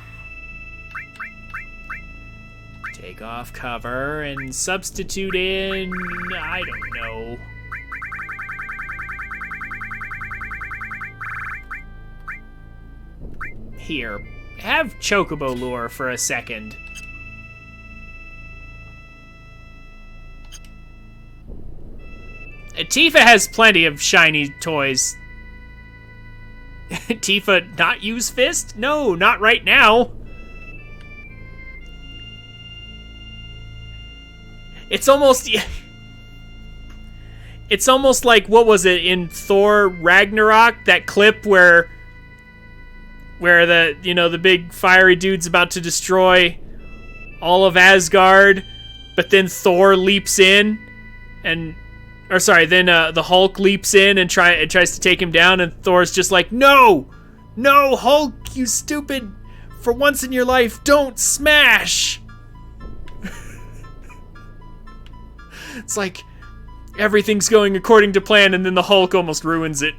Take off cover and substitute in, I don't know. Here, have Chocobo Lure for a second. Tifa has plenty of shiny toys. Tifa not use Fist? No, not right now. It's almost like, what was it in Thor Ragnarok, that clip where the big fiery dude's about to destroy all of Asgard, but then Thor leaps in then the Hulk leaps in and tries to take him down, and Thor's just like, no, Hulk, you stupid, for once in your life, don't smash. It's like everything's going according to plan, and then the Hulk almost ruins it.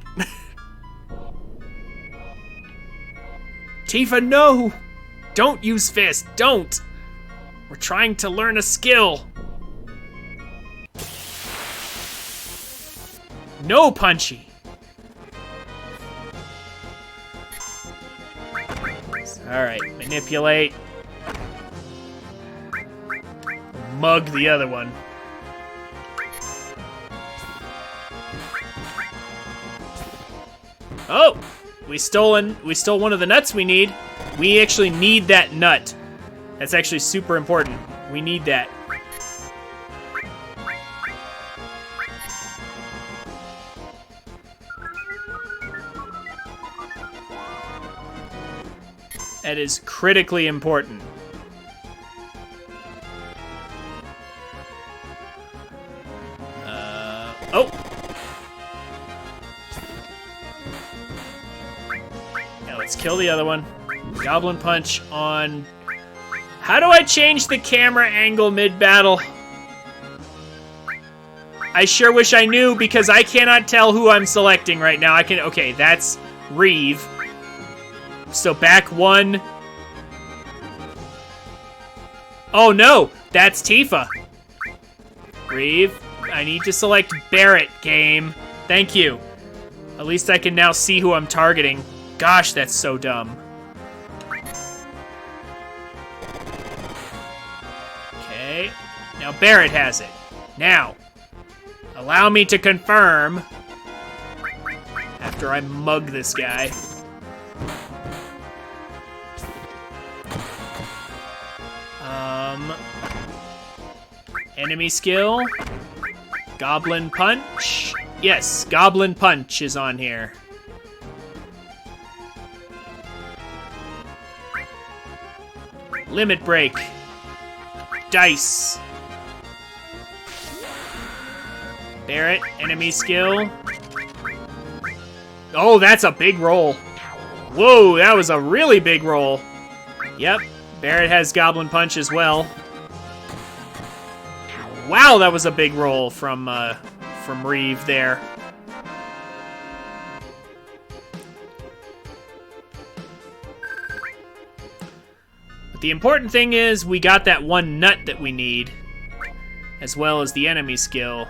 Tifa, no! Don't use Fist, don't! We're trying to learn a skill. No, Punchy! Alright, manipulate. Mug the other one. Oh! We stole one of the nuts we need. We actually need that nut. That's actually super important. We need that. That is critically important. Oh! Now let's kill the other one. Goblin Punch on... How do I change the camera angle mid-battle? I sure wish I knew, because I cannot tell who I'm selecting right now. Okay, that's Reeve. So back one. Oh no, that's Tifa. Reeve, I need to select Barret, game. Thank you. At least I can now see who I'm targeting. Gosh, that's so dumb. Okay, now Barret has it. Now, allow me to confirm after I mug this guy. Enemy skill. Goblin Punch. Yes, Goblin Punch is on here. Limit break. Dice. Barret, enemy skill. Oh, that's a big roll. Whoa, that was a really big roll. Yep, Barret has Goblin Punch as well. Wow, that was a big roll from Reeve there. But the important thing is we got that one nut that we need, as well as the enemy skill.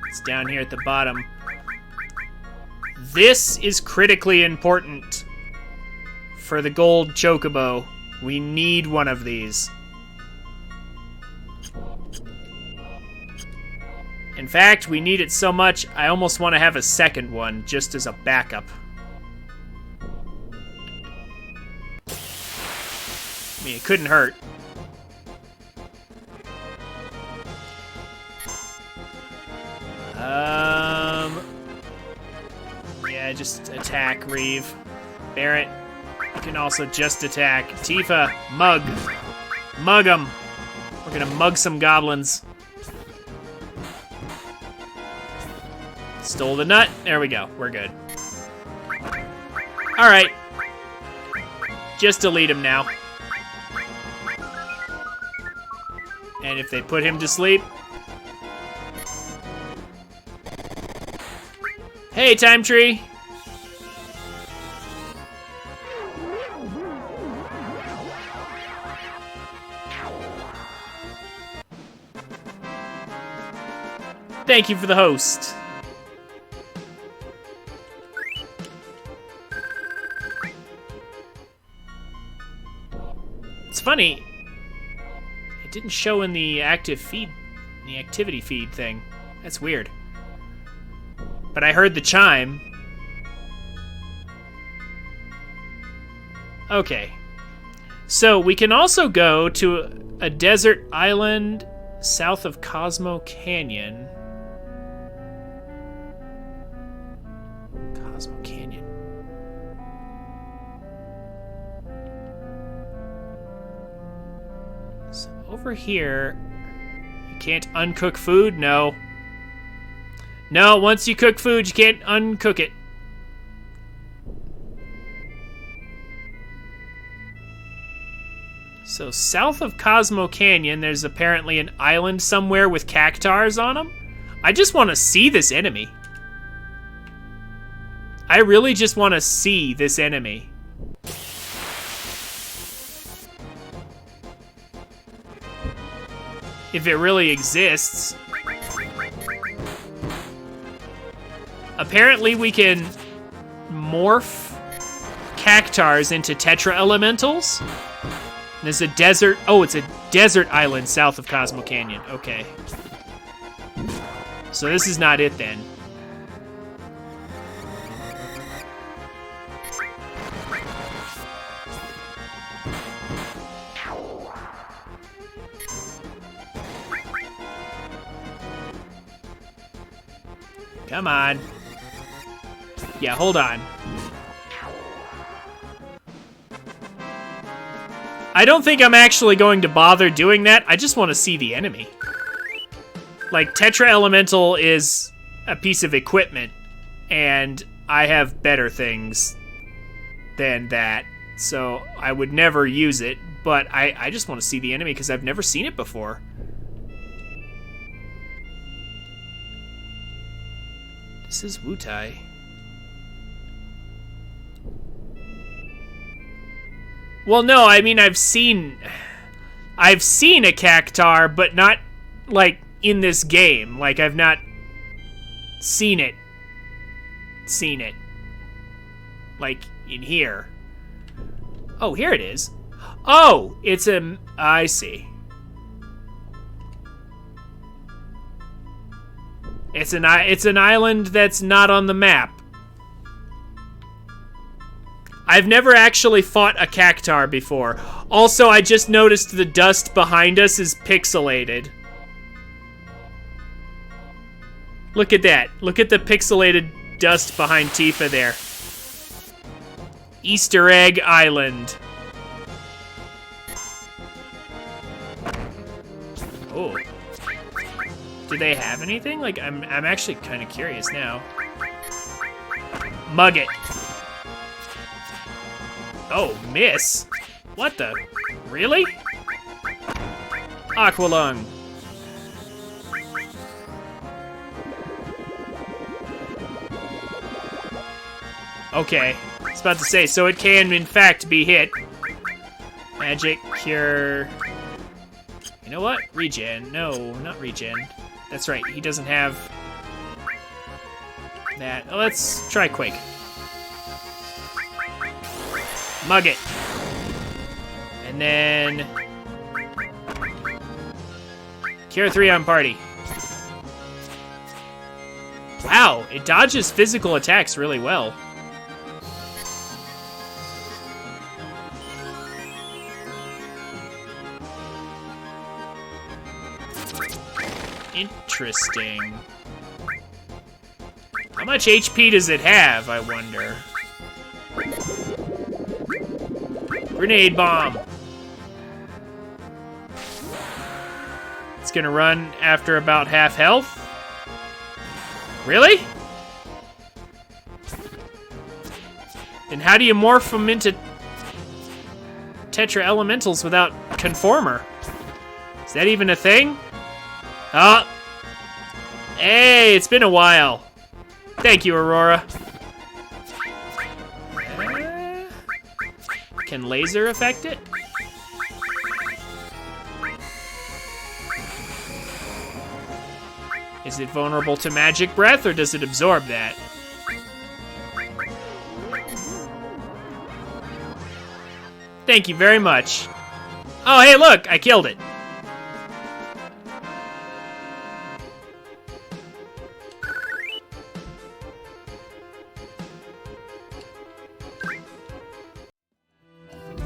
It's down here at the bottom. This is critically important for the gold chocobo. We need one of these. In fact, we need it so much, I almost want to have a second one, just as a backup. I mean, it couldn't hurt. Yeah, just attack Reeve. Barret, you can also just attack. Tifa, mug. Mug 'em. We're gonna mug some goblins. Stole the nut. There we go. We're good. Alright. Just delete him now. And if they put him to sleep... Hey, Time Tree! Thank you for the host. It's funny, it didn't show in the active feed, the activity feed thing. That's weird. But I heard the chime. Okay. So we can also go to a desert island south of Cosmo Canyon. Cosmo Canyon. So over here, you can't uncook food? No. No, once you cook food, you can't uncook it. So south of Cosmo Canyon, there's apparently an island somewhere with cactars on them. I just want to see this enemy. I really just want to see this enemy. If it really exists. Apparently we can morph cactars into tetra elementals. There's a desert, oh, it's a desert island south of Cosmo Canyon, okay. So this is not it then. Come on. Yeah, hold on. I don't think I'm actually going to bother doing that. I just want to see the enemy. Like, Tetra Elemental is a piece of equipment, and I have better things than that. So I would never use it, but I just want to see the enemy because I've never seen it before. This is Wutai. Well, no, I mean, I've seen a cactar, but not, like, in this game. Like, I've not seen it. Like, in here. Oh, here it is. Oh, it's a... I see. It's an island that's not on the map. I've never actually fought a cactar before. Also, I just noticed the dust behind us is pixelated. Look at that. Look at the pixelated dust behind Tifa there. Easter Egg Island. Oh. Do they have anything? Like, I'm actually kind of curious now. Mug it. Oh, miss. What the? Really? Aqualung. Okay. I was about to say, so it can, in fact, be hit. Magic, cure... You know what? Regen. No, not regen. That's right, he doesn't have... that. Oh, let's try Quake. Mug it. And then... Cure 3 on party. Wow, it dodges physical attacks really well. Interesting. How much HP does it have, I wonder? Grenade bomb. It's gonna run after about half health. Really? And how do you morph them into Tetra Elementals without Conformer? Is that even a thing? Oh. Hey, it's been a while. Thank you, Aurora. Can laser affect it? Is it vulnerable to magic breath, or does it absorb that? Thank you very much. Oh, hey, look, I killed it.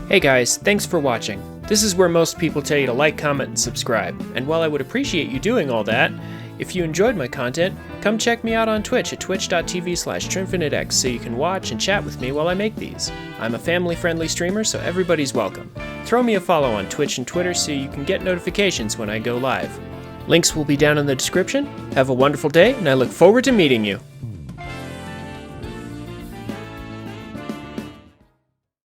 Hey guys, thanks for watching. This is where most people tell you to like, comment, and subscribe. And while I would appreciate you doing all that, if you enjoyed my content, come check me out on Twitch at twitch.tv/TrinfiniteX so you can watch and chat with me while I make these. I'm a family-friendly streamer, so everybody's welcome. Throw me a follow on Twitch and Twitter so you can get notifications when I go live. Links will be down in the description. Have a wonderful day, and I look forward to meeting you.